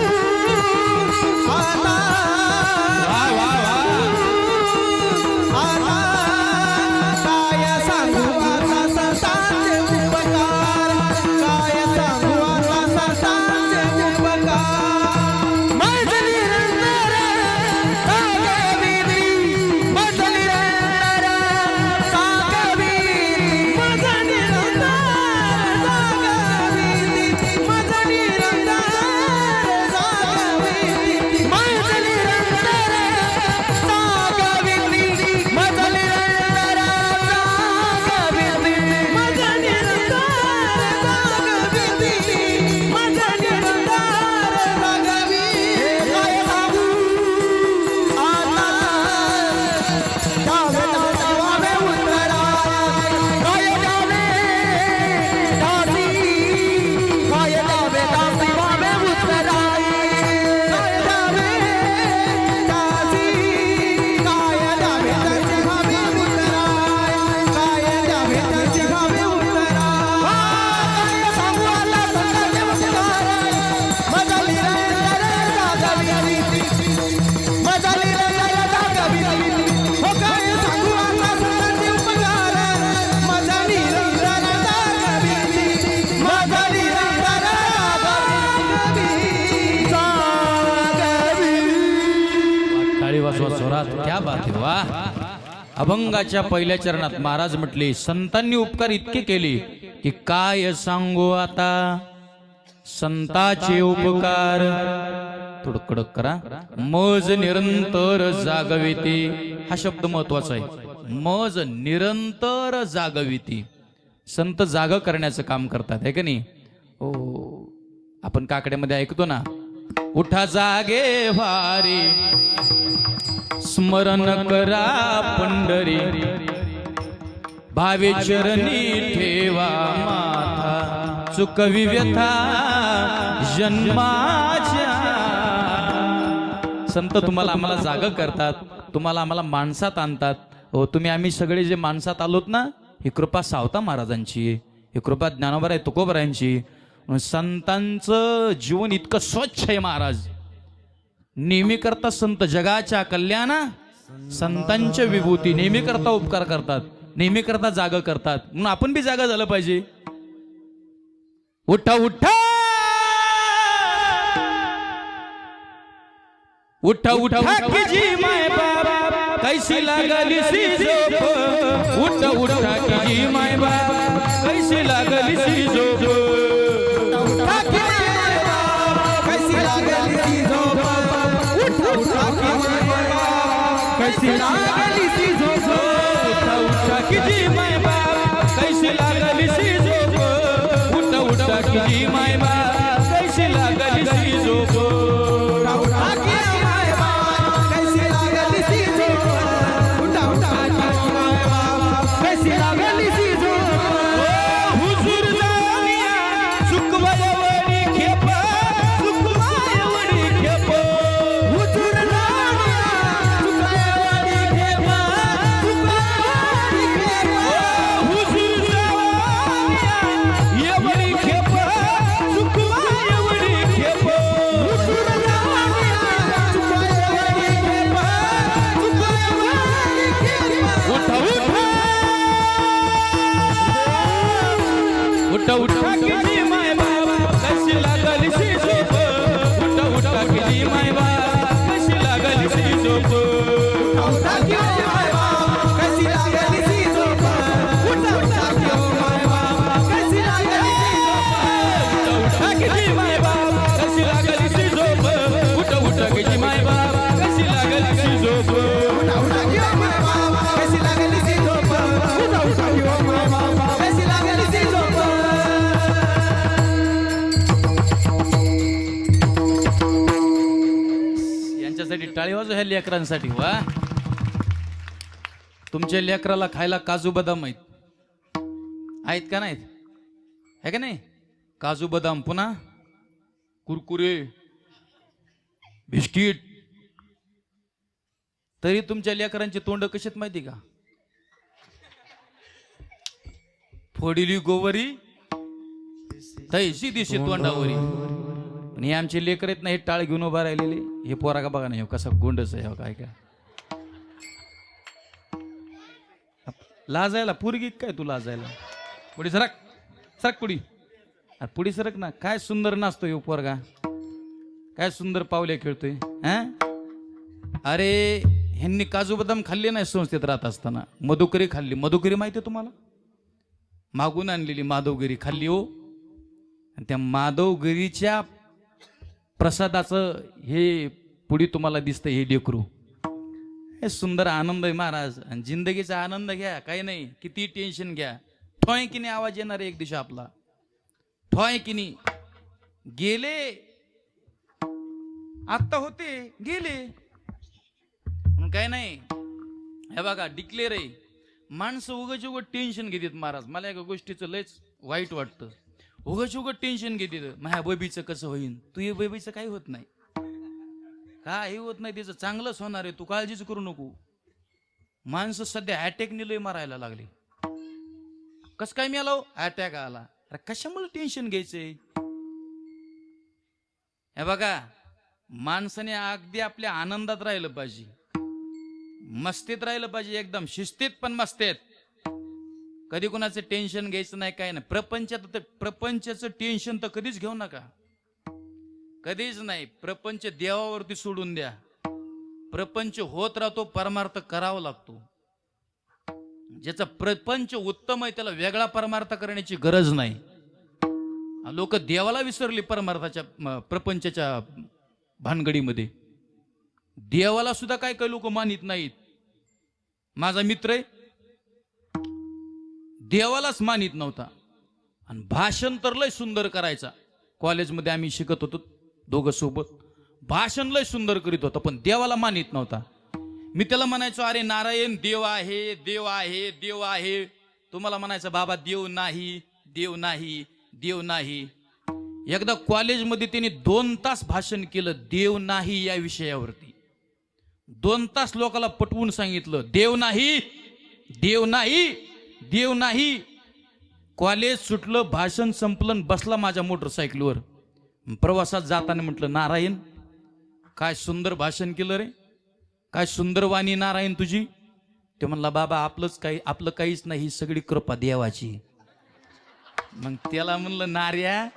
आता. काय सांगू आता संतांचे उपकार, काय सांगू आता संतांचे उपकार. माझं निरंतर सागविती, माझं निरंतर सागविती, माझं निरंतर सागविती, माझं निरंतर सागविती, माझं निरंतर सागविती, माझं निरंतर सागविती, माझं निरंतर सागविती, माझं निरंतर सागविती. काय सांगू आता, जावे जावे उत्तराय, काय जावे दासी, काय जावे दासी वावे उत्तराय, काय जावे दासी, काय जावे दासी वावे उत्तराय, काय जावे दासी वावे उत्तराय. काय सांगू आता संतांचे उपकार, माझं निरंतर सागविती, माझं निरंतर सागविती. हो काय सांगू आता संतांचे उपकार, माझं निरंतर सागविती, माझं निरंतर सागविती. टाळी वाजवा जोरात. क्या बात आहे, वा. अभंगाच्या पहिल्या चरणात महाराज म्हटले, संतांनी उपकार इतके केले की काय सांगू आता संताचे उपकार. थोडं कडक करा. मज निरंतर जागविती, हा शब्द महत्वाचा आहे. मज निरंतर जागविती. संत जाग करण्याचं काम करतात, आहे का नाही. हो, आपण काकड्यामध्ये ऐकतो ना, उठा जागे वारी स्मरण करा पंढरी भावे चरणी ठेवा माथा चुकवी व्यथा जन्माच्या संत तुम्हाला आम्हाला जागा करतात तुम्हाला आम्हाला माणसात आणतात हो तुम्ही आम्ही सगळे जे माणसात आलोत ना ही कृपा सावता महाराजांची ही कृपा ज्ञानोबा तुकोबरायांची संतांचं जीवन इतकं स्वच्छ आहे महाराज नेहमी करता संत जगाच्या कल्याणा संतांच्या विभूती नेहमी करता उपकार करतात नेहमी करता जागा करतात म्हणून आपण बी जागा झालं पाहिजे उठा उठा उठा उठा की जी माय बाप कैसी लागली सी झोप उठा उठा की जी माय बाप कैसी लागली सी झोप कैसी लागली सी झोप उठा उठा की माय बाप कैसी लागली सी झोप उठा उठा की जी माय बाप कैसी लागली सी झोप उठा उठा की जी माय बाप कैसी लागली सी झोप उठा की माय बाप कैसी लागली सी झोप उठा उठा की माय बाप कैसी लागली सी झोप हुजूर जानिया सुखवायवरी खेप सुखवायवरी खेप हुजूर जानिया सुखवायवरी खेप सुखवायवरी खेप हुजूर जानिया येवरी खेप सुखवायवरी खेप हुजूर जानिया सुखवायवरी खेप सुखवायवरी खेप उठा उठा उठा की जी माय बाप कैसी लागली सी झोप उठा उठा की जी माय बाप कैसी लागली सी झोप उठा की माय बाप कैसी लागली सी झोप उठा उठा की माय बाप कैसी लागली सी झोप उठा उठा की जी माय बाप कैसी लागली सी झोप उठा उठा की जी माय बाप कैसी लागली सी झोप उठा उठा की माय बाप कैसी लागली सी झोप उठा उठा की माय बाप कैसी लागली सी झोप यांच्यासाठी टाळी वाजव ह्या लेकरांसाठी वा तुमच्या लेकराला खायला काजू बदाम आहेत का नाहीत आहे का नाही काजू बदाम पुन्हा कुरकुरे बिस्किट तरी तुमच्या लेकरांचे तोंड कशात माहिती का फोडिली गोवरी तैशी दिशी तोंडावरी पण हे आमचे लेकर आहेत ना हे टाळ घेऊन उभा राहिलेले हे पोरा का बघा नाही कसा गोंडच आहे काय काय लाजायला पुरगी काय तू लाजायला पुढे सरक सरक पुढी पुढे सरक ना काय सुंदर नाचतो हे पोरगा काय सुंदर पावले खेळतोय हा अरे ह्यांनी काजू बदाम खाल्ले नाही संस्थेत राहत असताना मधुकरी खाल्ली मधुकरी माहिती आहे तुम्हाला मागून आणलेली माधवगिरी खाल्ली हो आणि त्या माधवगिरीच्या प्रसादाचं हे पुढे तुम्हाला दिसतं हे लेकरू हे सुंदर आनंद आहे महाराज आणि जिंदगीचा आनंद घ्या काही नाही किती टेन्शन घ्या ठोय की नाही आवाज येणार एक दिवशी आपला ठोय की नाही गेले आत्ता होते गेले म्हणून काय नाही हे बघा डिक्लेअर आहे माणसं उगाच उगत टेन्शन घेतात महाराज मला एका गोष्टीचं लयच वाईट वाटतं उगाच उगत टेन्शन घेतात माझ्या बेबीचं कसं होईन तू बेबीचं काही होत नाही काही होत नाही तिचं चांगलंच होणार आहे तू काळजीच करू नको माणसं सध्या अटॅकने लय मारायला लागले कस काय मिळाला अटॅक आला अरे कशामुळे टेन्शन घ्यायचंय हे बघा माणसाने अगदी आपल्या आनंदात राहिलं पाहिजे मस्तीत राहिलं पाहिजे एकदम शिस्तीत पण मस्तीत कधी कोणाचं टेन्शन घ्यायचं नाही काय नाही प्रपंचाचं टेन्शन तर कधीच घेऊ नका कधीच नाही प्रपंच देवावरती सोडून द्या प्रपंच होत राहतो परमार्थ करावा लागतो ज्याचा प्रपंच उत्तम आहे त्याला वेगळा परमार्थ करण्याची गरज नाही लोक देवाला विसरली परमार्थाच्या प्रपंचाच्या भानगडीमध्ये देवाला सुद्धा काय काही लोक मानित नाहीत माझा मित्र आहे देवालाच मानित नव्हता आणि भाषण तर लय सुंदर करायचा कॉलेजमध्ये आम्ही शिकत होतो दोघं सोबत भाषण लय सुंदर करीत होता, पण देवाला मानित नव्हता. मी त्याला म्हणायचो, अरे नारायण देव आहे, देव आहे, देव आहे. तुम्हाला म्हणायचं, बाबा देव नाही, देव नाही, देव नाही. एकदा कॉलेजमध्ये त्यांनी 2 तास भाषण केलं देव नाही या विषयावरती. 2 तास लोकांना पटवून सांगितलं देव नाही, देव नाही, देव नाही. कॉलेज सुटलं, भाषण संपलं, बसला माझ्या मोटरसायकलवर. प्रवासात जाताना म्हटलं, नारायण काय सुंदर भाषण केलं रे, काय सुंदर वाणी नारायण तुझी. ते म्हणला, बाबा आपलं काहीच नाही, ही सगळी कृपा देवाची. मग त्याला म्हणलं, नार्या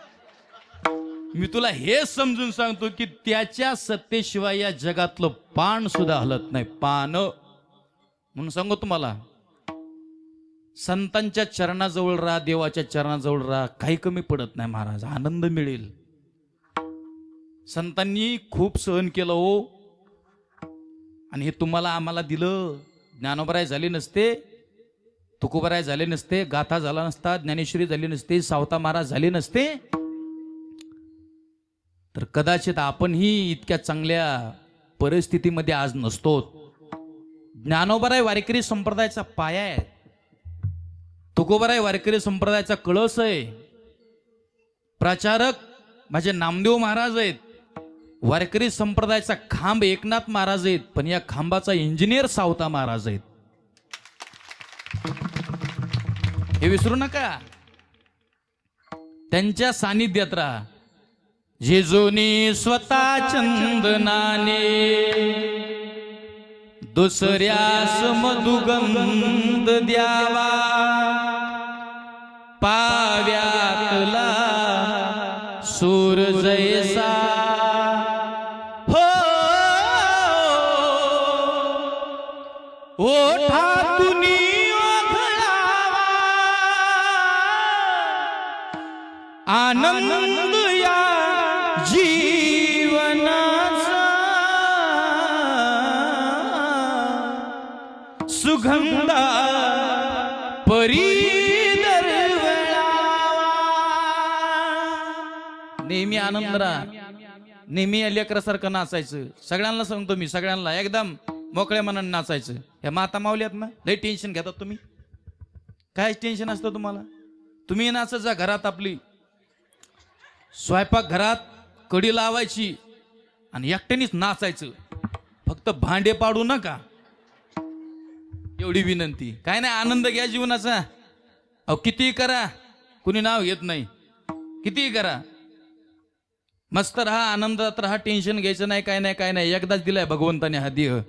मी तुला हे समजून सांगतो की त्याच्या सत्तेशिवाय या जगातलं पान सुद्धा हलत नाही, पान. म्हणून सांगू तुम्हाला, संतांच्या चरणाजवळ राहा, देवाच्या चरणाजवळ राहा, काही कमी पडत नाही महाराज, आनंद मिळेल. संतांनी खूप सहन केलं हो, आणि हे तुम्हाला आम्हाला दिलं. ज्ञानोबराय झाले नसते, तुकोबराय झाले नसते, गाथा झाला नसता, ज्ञानेश्वरी झाली नसते, सावता महाराज झाले नसते, तर कदाचित आपणही इतक्या चांगल्या परिस्थितीमध्ये आज नसतो. ज्ञानोबराय वारकरी संप्रदायाचा पाया आहे, तुकोबराय वारकरी संप्रदायाचा कळस आहे. प्रचारक माझे नामदेव महाराज आहेत. वारकरी संप्रदायाचा खांब एकनाथ महाराज आहेत, पण या खांबाचा इंजिनियर सावता महाराज आहेत. हे विसरू नका. त्यांच्या सानिध्यात राहा. जेजोनी स्वतः चंदनाने दुसऱ्यास मधुगंध द्यावा, पाव्यातला सूर जैसा हो, ओठातून ओघळावा आनंद या जीवनाचा, सुगंधा परी नेहमी आनंद राहा, नेहमी लेकरासारखं नाचायचं. सगळ्यांना सांगतो मी, सगळ्यांना एकदम मोकळ्या मनाने नाचायचं. ह्या माता मावल्यात ना, लई टेन्शन घेतात तुम्ही. काय टेन्शन असतं तुम्हाला? तुम्ही नाचत जा घरात. आपली स्वयंपाक घरात कडी लावायची आणि एकट्यानेच नाचायचं. फक्त भांडे पाडू नका, एवढी विनंती. काय नाही, आनंद घ्या जीवनाचा. अहो कितीही करा, कुणी नाव घेत नाही. कितीही करा, मस्त राहा, आनंदात राहा, टेन्शन घ्यायचं नाही. काय नाही, काय नाही, एकदाच दिलाय भगवंताने हा देह,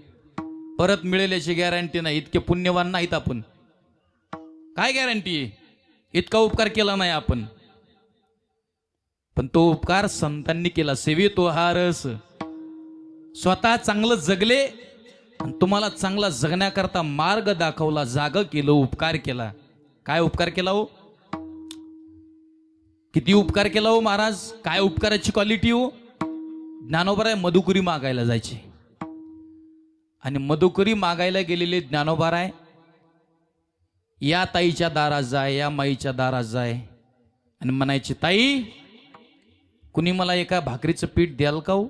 परत मिळेल याची गॅरंटी नाही. इतके पुण्यवान नाहीत आपण. काय गॅरंटी आहे? इतका उपकार केला नाही आपण, पण तो उपकार संतांनी केला. सेवितो हा रस. स्वतः चांगलं जगले आणि तुम्हाला चांगला जगण्याकरता मार्ग दाखवला, जाग केलं, उपकार केला. काय उपकार केला हो? किती उपकार केला हो महाराज. काय उपकाराची क्वालिटी हो. ज्ञानोबराय मधुकरी मागायला जायचे, आणि मधुकरी मागायला गेलेले ज्ञानोबराय या ताईच्या दारात जाय, या माईच्या दारात जाय, आणि म्हणायचे, ताई कुणी मला एका भाकरीचं पीठ द्याल का हो?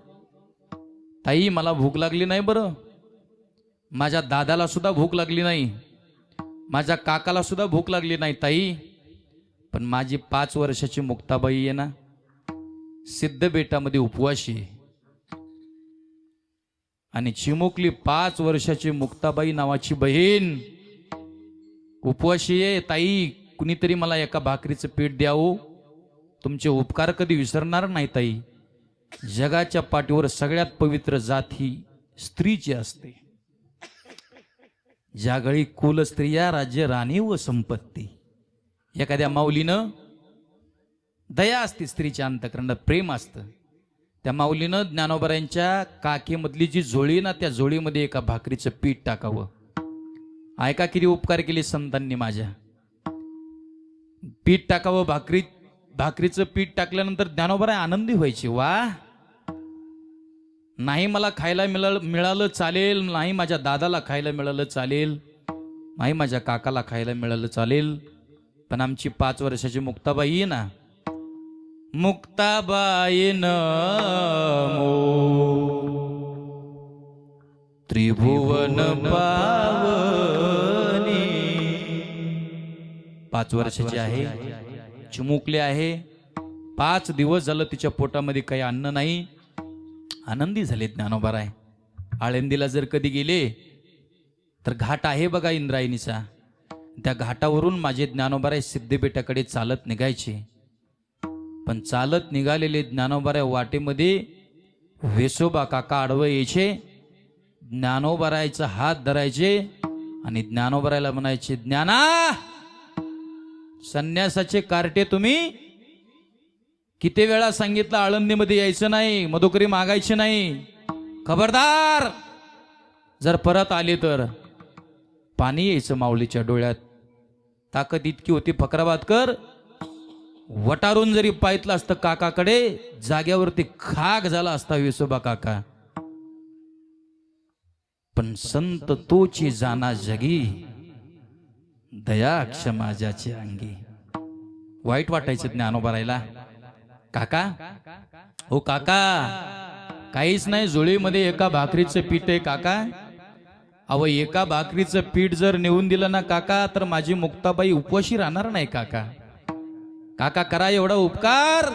ताई मला भूक लागली नाही बरं, माझ्या दादाला सुद्धा भूक लागली नाही, माझ्या काकाला सुद्धा भूक लागली नाही ताई, पण माझी 5 वर्षाची मुक्ताबाई आहे ना, सिद्धबेटामध्ये उपवाशी आहे, आणि चिमुकली 5 वर्षाची मुक्ताबाई नावाची बहीण उपवाशी आहे. ताई कुणीतरी मला एका भाकरीचं पीठ द्यावं, तुमचे उपकार कधी विसरणार नाही ताई. जगाच्या पाठीवर सगळ्यात पवित्र जात ही स्त्रीची असते. ज्यागळी कुल स्त्रिया राज्य राणी व संपत्ती. एखाद्या माऊलीनं, दया असते स्त्रीच्या अंतःकरणात, प्रेम असतं. त्या माऊलीनं ज्ञानोबरायांच्या काकेमधली जी झोळी ना, त्या झोळीमध्ये एका भाकरीचं पीठ टाकावं. ऐका किती उपकार केले संतांनी माझ्या. पीठ टाकावं, भाकरीचं पीठ टाकल्यानंतर ज्ञानोबराय आनंदी व्हायचे. वा, नाही मला खायला मिळालं चालेल, नाही माझ्या दादाला खायला मिळालं चालेल, नाही माझ्या काकाला खायला मिळालं चालेल, पण आमची 5 वर्षाची मुक्ताबाई आहे ना, मुक्ताबाईन मो त्रिभुवन पावनी. 5 वर्षाची आहे, चिमुकली आहे. 5 दिवस झालं तिच्या पोटामध्ये काही अन्न नाही. आनंदी झाले ज्ञानोबाराय. आळंदीला जर कधी गेले तर घाट आहे बघा इंद्रायणीचा, त्या घाटावरून माझे ज्ञानोबाराय सिद्धेबेटाकडे चालत निघायचे. पण चालत निघालेले ज्ञानोबाराय वाटेमध्ये वेसोबा काका आडवं यायचे. ज्ञानोबारायचा हात धरायचे आणि ज्ञानोबारायला म्हणायचे, ज्ञाना संन्यासाचे कार्टे तुम्ही किती वेळा सांगितलं आळंदीमध्ये यायचं नाही, मधुकरी मागायची नाही. खबरदार, जर परत आले तर पाणी यायचं माऊलीच्या डोळ्यात. ताकद इतकी होती फकराबादकर, वटारून जरी पाहितलं असतं काकाकडे, जाग्यावरती खाक झाला असता विसोबा काका. पण संत तोची जाना जगी, दया क्षमा ज्याची अंगी. वाईट वाटायचं ज्ञानोबारायला. काका, हो काका, काहीच नाही, जुळीमध्ये एका भाकरीचं पीठ आहे काका. अहो, एका भाकरीचं पीठ जर नेऊन दिलं ना काका, तर माझी मुक्ताबाई उपवाशी राहणार नाही काका. काका करा एवढा उपकार.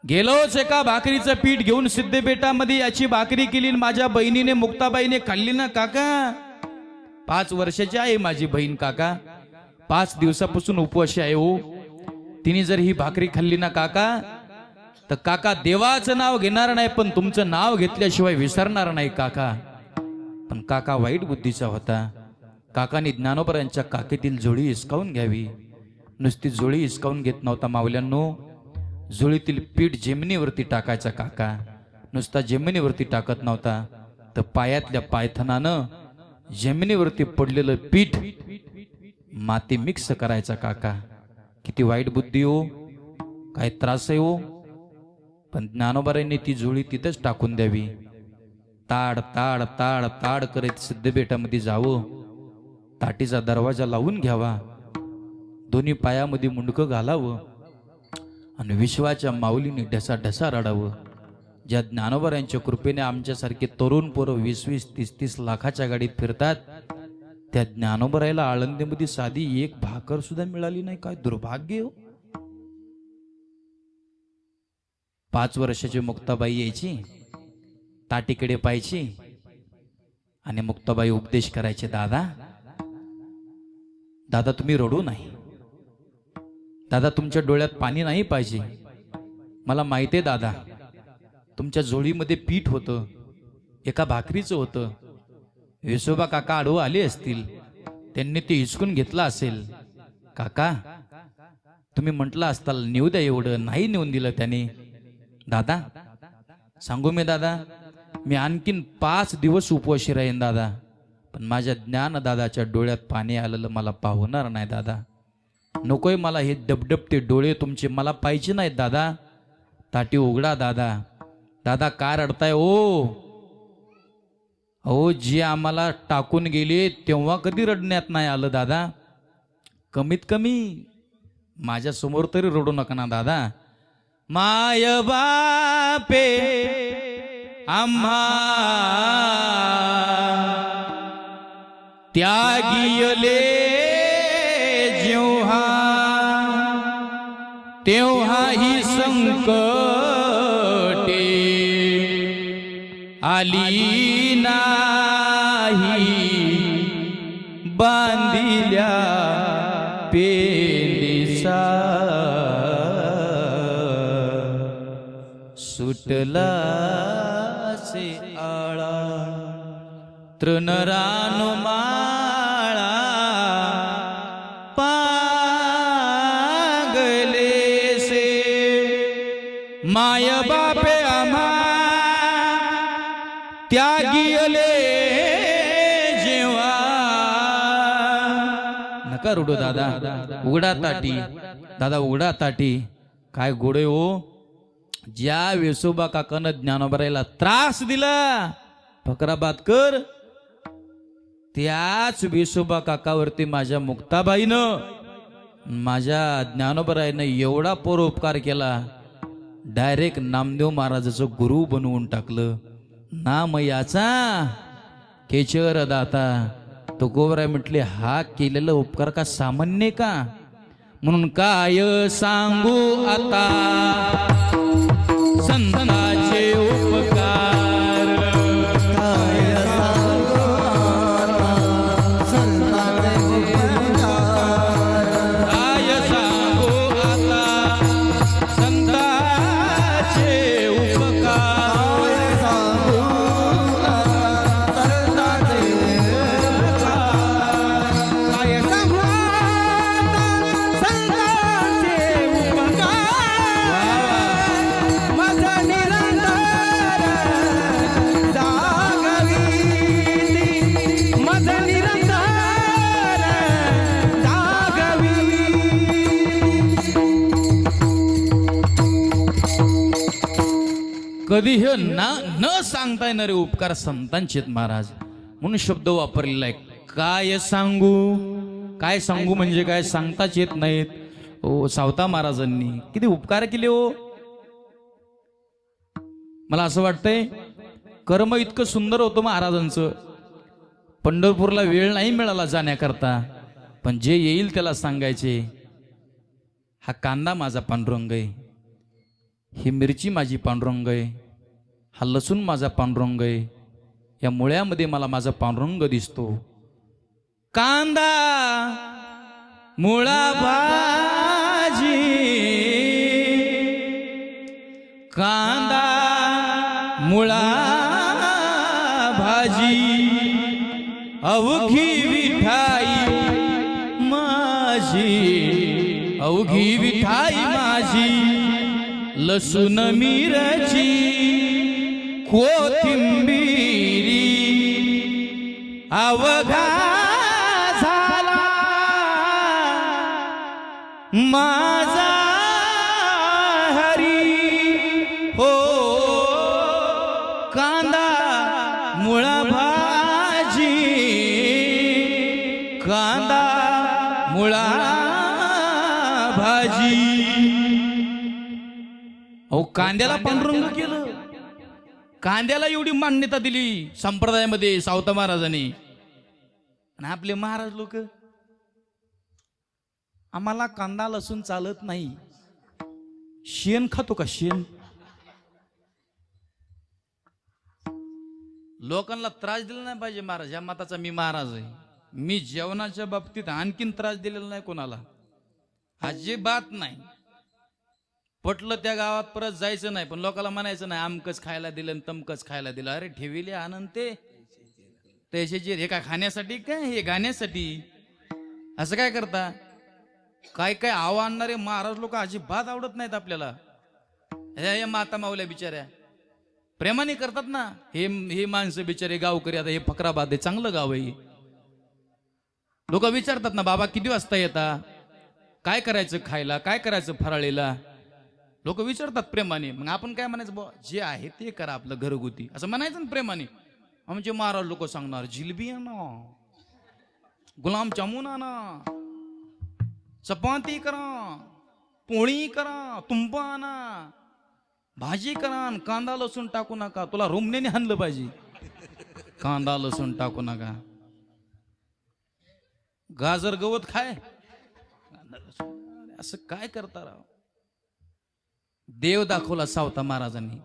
गेलोच एका भाकरीचं पीठ घेऊन सिद्धेबेटामध्ये याची भाकरी केली, माझ्या बहिणीने मुक्ताबाईने खाल्ली ना काका. 5 वर्षाची आहे माझी बहीण काका, 5 दिवसापासून उपवाशी आहे हो. तिने जर ही भाकरी खाल्ली ना काका, तर काका देवाचं नाव घेणार नाही, पण तुमचं नाव घेतल्याशिवाय विसरणार नाही काका. पण काका वाईट बुद्धीचा होता. काकाने ज्ञानोबरांच्या काकेतील जोळी हिसकावून घ्यावी. नुसती जोळी हिसकावून घेत नव्हता मावल्यांनो, जोळीतील पीठ जमिनीवरती टाकायचा काका. नुसता जमिनीवरती टाकत नव्हता, तर पायातल्या पायथनानं जमिनीवरती पडलेलं पीठ माती मिक्स करायचा काका. किती वाईट बुद्धी हो, काय त्रास आहे हो. पण ज्ञानोबारांनी ती जोळी तिथंच टाकून द्यावी. ताड ताड ताड ताड करत सिद्धेबेटामध्ये जावं, ताटीचा दरवाजा लावून घ्यावा, दोन्ही पायामध्ये मुंडकं घालावं आणि विश्वाच्या माऊलीने ढसा ढसा रडावं. ज्या ज्ञानोबारांच्या कृपेने आमच्यासारखे तरुण पोरं 20-20, 30-30 लाखाच्या गाडीत फिरतात, त्या ज्ञानोबारायला आळंदीमध्ये साधी एक भाकर सुद्धा मिळाली नाही. काय दुर्भाग्य हो. 5 वर्षाची मुक्ताबाई यायची, ताटीकडे पाहायची आणि मुक्ताबाई उपदेश करायचे, दादा दादा तुम्ही रडू नाही, दादा तुमच्या डोळ्यात पाणी नाही पाहिजे. मला माहिती आहे दादा, तुमच्या जोळीमध्ये पीठ होतं, एका भाकरीचं होतं. विसोबा काका आडवं आले असतील, त्यांनी ते हिसकून घेतलं असेल. काका तुम्ही म्हटलं असताल नेऊ द्या, एवढं नाही नेऊन दिलं त्याने. दादा सांगू मी दादा, मी आणखीन 5 दिवस उपवाशी राहीन दादा, पण माझ्या ज्ञान दादाच्या डोळ्यात पाणी आलेलं मला पाहणार नाही दादा. नकोय मला हे डबडबते डोळे तुमचे, मला पाहिजे नाहीत दादा. ताटी उघडा दादा. दादा काय रडताय ओ? अहो, जे आम्हाला टाकून गेले तेव्हा कधी रडण्यात नाही आलं दादा. कमीत कमी माझ्या समोर तरी रडू नका ना दादा. माय बापे आम्हा त्यागिले जेव्हा, तेव्हा ही संकटे आली नाही, बांधिल्या पेंडीसा सुटला से आळा, तृणरानु माळा पागले से. माय बापे आम्हा त्यागिले जेव्हा. नका रडू दादा, उघडा ताटी दादा, उघडा ताटी. काय गोडे हो. ज्या वेसोबा काकानं ज्ञानोबारायला त्रास दिला फकराबादकर, त्याच वेसोबा काकावरती माझ्या मुक्ताबाईनं माझ्या ज्ञानोबरायनं एवढा परोपकार केला, डायरेक्ट नामदेव महाराजाचं गुरु बनवून टाकलं. नाम याचा केचर दाता. तो गोवराय म्हटले हा केलेला उपकार का सामान्य का, म्हणून काय सांगू आता संतांचे उपकार. काय सांगू आता संतांचे उपकार. काय सांगू आता संतांचे उपकार. काय सांगू आता संतांचे उपकार. काय सांगू आता संतांचे उपकार. माझा निरंतर जागवी, माझा निरंतर जागवी. कधी हे न सांगता येणारे उपकार संतांचे आहेत महाराज, म्हणून शब्द वापरलेला आहे. काय सांगू, काय सांगू म्हणजे काय सांगताच येत नाहीत. ओ सावता महाराजांनी किती उपकार केले हो. मला असं वाटतंय कर्म इतकं सुंदर होतं महाराजांचं. पंढरपूरला वेळ नाही मिळाला जाण्याकरता, पण जे येईल त्याला सांगायचे, हा कांदा माझा पांडुरंग आहे, ही मिरची माझी पांडुरंग आहे, हा लसूण माझा पांडुरंग आहे, या मुळ्यामध्ये मला माझा पांडुरंग दिसतो. कांदा मुळा भाजी, कांदा मुळा भाजी, अवघी विठाई माझी, अवघी विठाई माझी, लसूण मिरची कोथिंबिरी, अवघा झाला माझा हरी हो. कांदा मुळा भाजी, कांदा मुळा भाजी. अहो कांद्याला पांडुरंग केलं, कांद्याला एवढी मान्यता दिली संप्रदायामध्ये सावता महाराजांनी. आणि आपले महाराज लोक, आम्हाला कांदा लसूण चालत नाही, शेण खातो का शेण. लोकांना त्रास दिला नाही पाहिजे महाराज, या मताचा मी महाराज आहे. मी जेवणाच्या बाबतीत आणखीन त्रास दिलेला नाही कोणाला, अजिबात नाही. पटलं त्या गावात परत जायचं नाही, पण लोकांना म्हणायचं नाही आमकच खायला दिलं आणि तमकच खायला दिलं. अरे ठेविले आनंद ते त्याचे हे काय खाण्यासाठी काय, हे गाण्यासाठी. असं काय करता. काय काय आव आणणारे महाराज लोक अजिबात आवडत नाहीत आपल्याला. हे माता मावल्या बिचाऱ्या प्रेमाने करतात ना. हे माणसं बिचारे गावकरी, आता हे फकराबाद आहे, चांगलं गाव आहे. लोक विचारतात ना बाबा किती वाजता येता, काय करायचं खायला, काय करायचं फराळीला. लोक विचारतात प्रेमाने. मग आपण काय म्हणायचं, बुवा जे आहे ते करा आपलं घरगुती, असं म्हणायचं ना प्रेमाने. आमचे महाराज लोक सांगणार जिलबी आणा, गुलाबजामुन आणा, चपाती करा, पोळी करा, तुंब आणा, भाजी करा, कांदा लसूण टाकू नका. तुला रुमण्याने हाणलं पाहिजे, कांदा लसूण टाकू नका. गाजर गवत खाय, असं काय करता राव. देव दाखवला सावता महाराजांनी.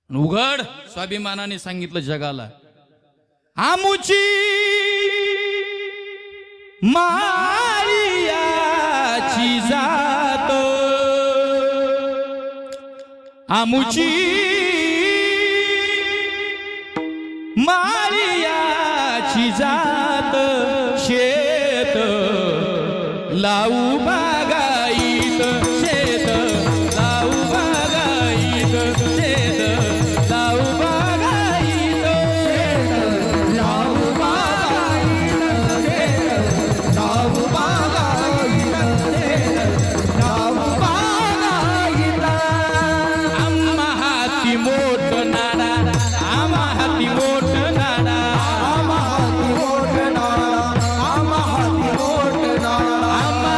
उघड स्वाभिमानाने सांगितलं जगाला, आमुची मारियाची जात, आमुची मारियाची जात, शेत लावू बागाईत, शेत लावू बागाईत, शेत लावू बागाईत, शेत लावू बागाईत, शेत लावू बागाईत, शेत लावू बागाईत. आम्हा हाती मोठ नाडा, आम्हा हाती मोठ नाडा, आम्हा हाती मोठ नाडा, आम्हा हाती मोठ नाडा, आम्हा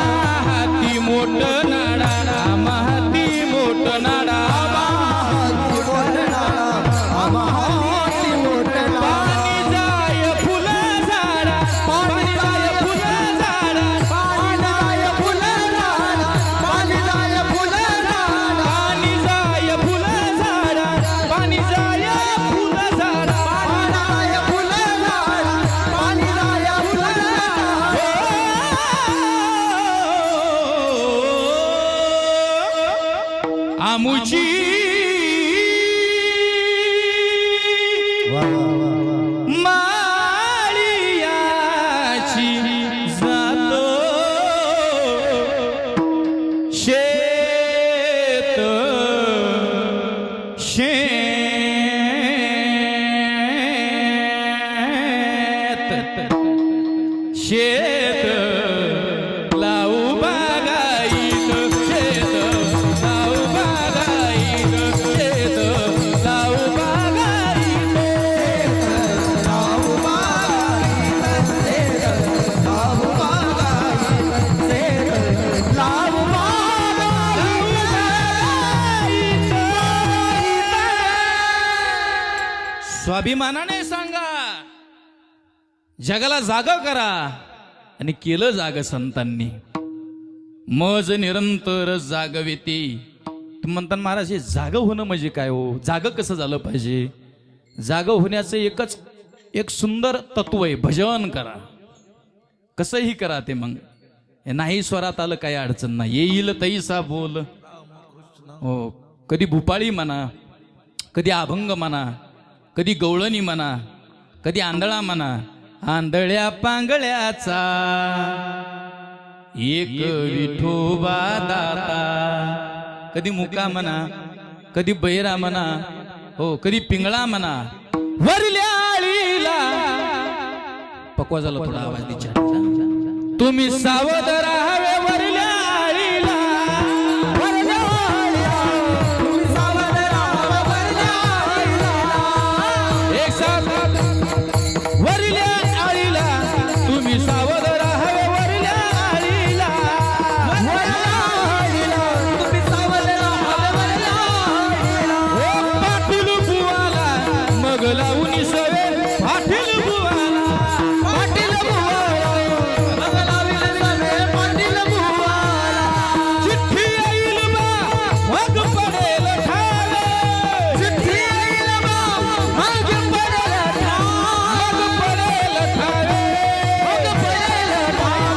आमुची माळियाची जातो शेत शेत लावू बागाईत शेत लावू बागाईत शेत लावू बागाईत लावू बागाईत शेत लावू बागाईत शेत लावू बागाईत स्वाभिमानाने सांगा जगाला जागा करा आणि केलं जाग संतांनी मज निरंतर जागविती. तुम्ही म्हणता महाराज हे जाग होणं म्हणजे काय हो, जाग कसं झालं पाहिजे. जाग होण्याचं एक सुंदर तत्व आहे, भजन करा. कसंही करा ते मग हे नाही स्वरात आलं काही अडचण नाही, येईल तैसा बोल. हो, कधी भूपाळी म्हणा, कधी अभंग म्हणा, कधी गवळणी म्हणा, कधी आंधळा म्हणा. आंधळ्या पांगळ्याचा एक विठोबा दाता. कधी मुका म्हणा, कधी बैरा म्हणा, हो कधी पिंगळा म्हणा. वरल्या आळीला पक्वा झाला थोडा आवाज दिचा. तुम्ही सावध राहावे वरल्या आळीला. वरल्या आळीला तुम्ही सावध राहावे वरल्या आळीला. एक साथ वरल्या आळीला तुम्ही सावध राहावे वरल्या आळीला. वरल्या आळीला तुम्ही सावध राहावे वरल्या आळीला. ओ पाटील बुवाला मग लावून सवे पाटील बुवाला. पाटील बुवाला मग लावील सवे पाटील बुवाला. चिठ्ठी येईल बा मग पडेल ठावे. चिठ्ठी येईल बा मग पडेल ठावे. मग पडेल ठावे. मग पडेल ठावे.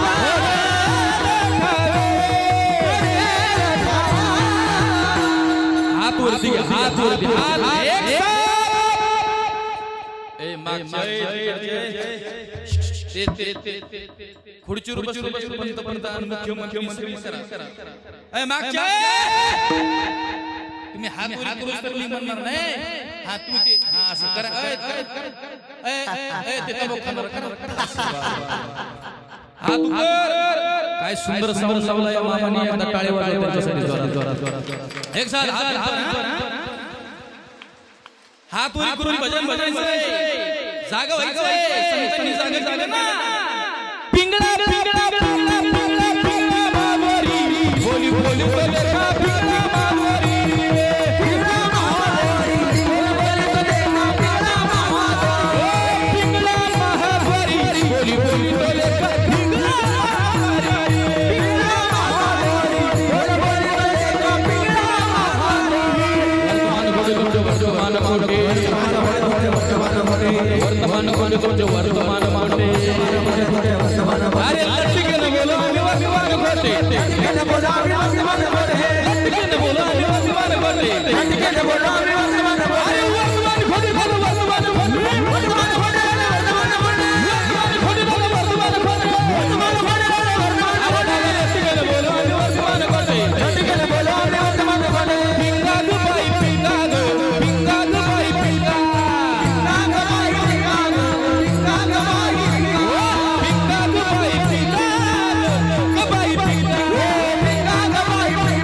हात वरती घ्या, हात वरती, हात एक साथ. ए मागच्या खुर्चीवर बसून पंतप्रधान मुख्यमंत्री करा. ए मागच्या तुम्ही हात वरती तर मी म्हणणार नाही. हात तुम्ही हा असं करा. ते तबक करा. हात वर. काय सुंदर साऊंड लावला या मामाने. एकदा टाळे वाजवा त्यांच्यासाठी जोरात जोरात. एक साथ हात वर करून भजन भजायचंय. जागा व्हायचंय. संतांनी जागा केलं ना. पिंगळा पिंगळा पिंगळा पिंगळा पिंगळा माधुरी. बोली बोली बोले का पिंगळा माधुरी. पिंगळा महाद्वारी बोल बोल बोले का पिंगळा महाद्वारी. पिंगळा महाद्वारी. बोली बोली बोले का पिंगळा महाद्वारी. पिंगळा महाद्वारी बोल बोल बोले का पिंगळा महाद्वारी. वर्तमान कोटे वर्तमान कोटे तुमचे वर्तमान कोटे. अरे लटकेनं बोला विवाद कोटे. लटकेनं बोला विवाद कोटे. लटकेनं बोला विवाद कोटे. लटकेनं बोला विवाद कोटे. अरे वर्तमान कोटे बोला वर्तमान कोटे. वर्तमान कोटे वर्तमान कोटे. वर्तमान कोटे बोला वर्तमान कोटे. वर्तमान कोटे वर्तमान कोटे. लटकेनं बोला वर्तमान कोटे. लटकेनं बोला वर्तमान कोटे. पिंगा go by Pinga go. Pinga go by Pinga. Pinga go by Pinga go. Pinga go by Pinga. Pinga go by Pinga. Go by Pinga. Pinga go by पिंगा.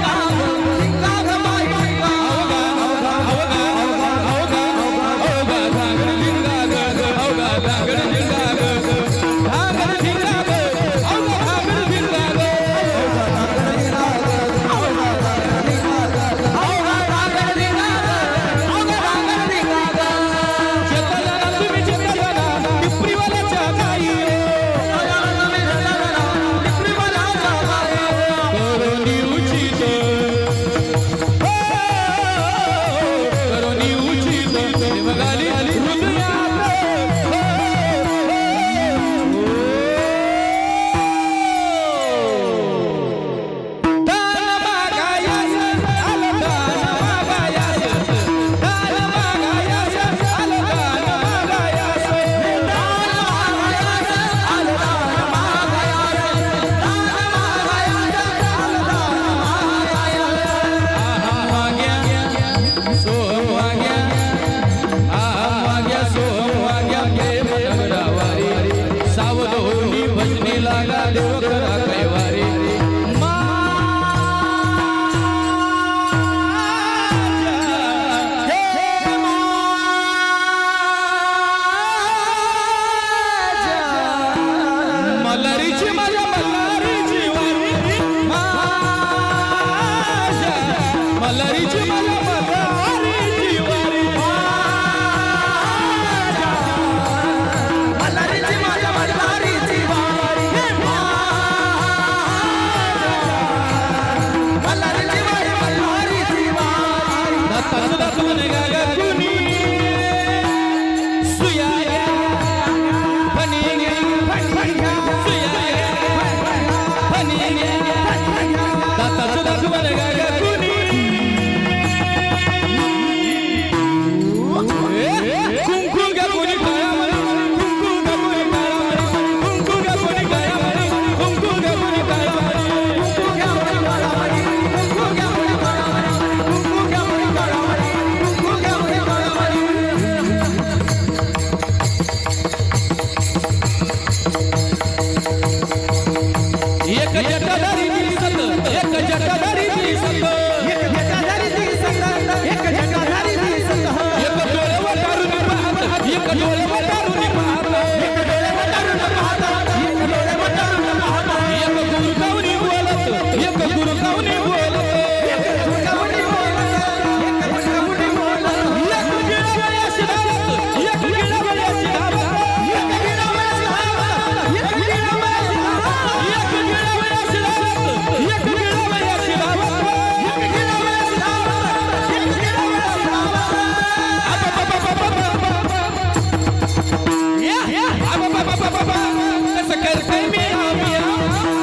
कसं करते मिया मिया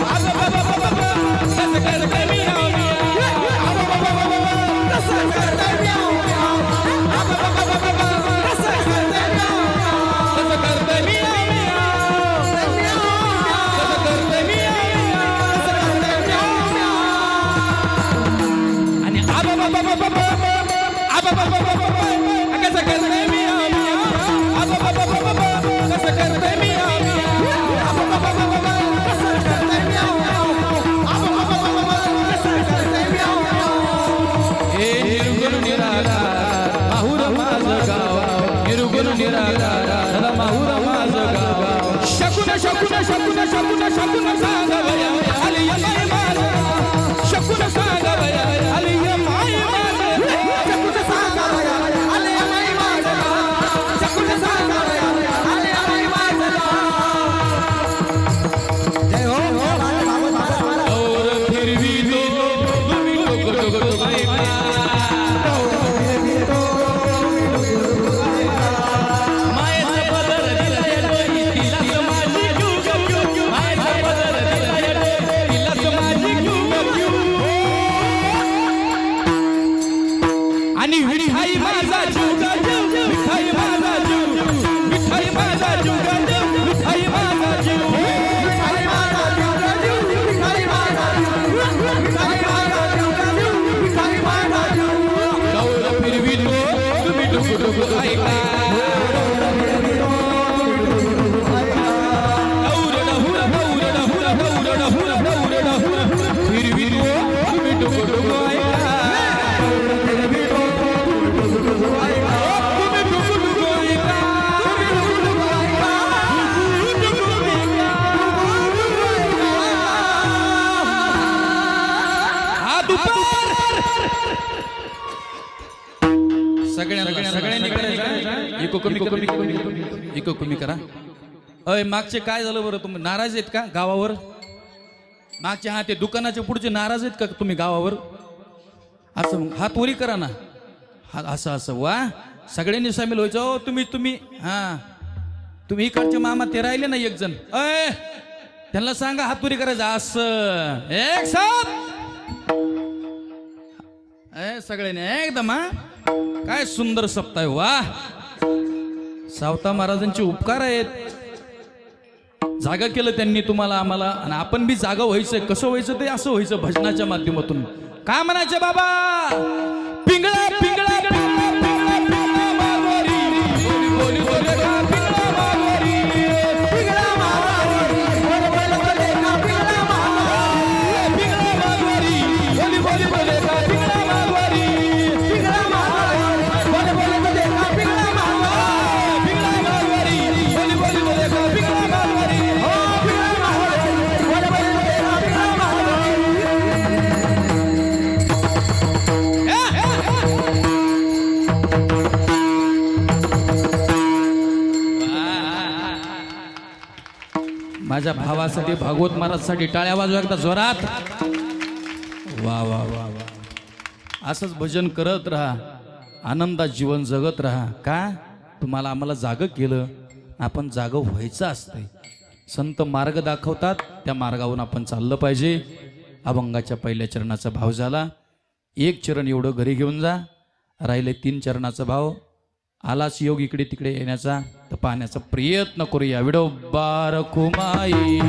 कसं करते मिया कसं करते मिया शकुन शकुन शकुन शकुन सांगवया आली माय माझा शकुन सांगवया आली माय माझा शकुन सांगवया आली माय माझा शकुन सांगवया आली माय माझा जय हो और फिर भी तो तुम्ही टोक आणि विठाई माझा जीव विठाई माझा जीव विठाई माझा जीव विठाई माझा जीव विठाई माझा जीव विठाई माझा जीव विठाई माझा जीव विठाई माझा जीव गौर फिरवी तो तुम्ही टुक ऐका फिरवी तो तुम्ही टुक ऐका सगळ्यांनी इको कमी करा. अय मागचे काय झालं बरं, तुम्ही नाराज आहेत का गावावर? मागचे हा ते दुकानाच्या पुढचे नाराज आहेत का तुम्ही गावावर? असं मग हात वरी करा ना. हा असं असं वा सगळ्यांनी सामील व्हायचं. हो तुम्ही हा तुम्ही इकडचे मामा ते राहिले ना एक जण, अय त्यांना सांगा हात वरी करायचं असं एक साथ सगळ्यांनी एकदम. हा काय सुंदर सप्ताह आहे वा. सावता महाराजांचे उपकार आहेत. जागा केलं त्यांनी तुम्हाला आम्हाला, आणि आपण बी जागा व्हायचंय. कसं व्हायचं ते असं व्हायचं भजनाच्या माध्यमातून. काय म्हणायचं बाबा? पिंगळा पिंगळा माझ्या भावासाठी भागवत महाराजसाठी टाळ्या वाजवा एकदा जोरात. वा वा वा वा. असंच भजन करत राहा, आनंदात जीवन जगत राहा. का तुम्हाला आम्हाला जाग केलं, आपण जाग व्हायचं असतंय. संत मार्ग दाखवतात, त्या मार्गावरून आपण चाललं पाहिजे. अभंगाच्या पहिल्या चरणाचा भाव झाला. एक चरण एवढं घरी घेऊन जा. राहिले 3 चरणाचा भाव. आलाच योग इकडे तिकडे येण्याचा तर पाहण्याचा प्रयत्न करूया. विडो बारकुमाई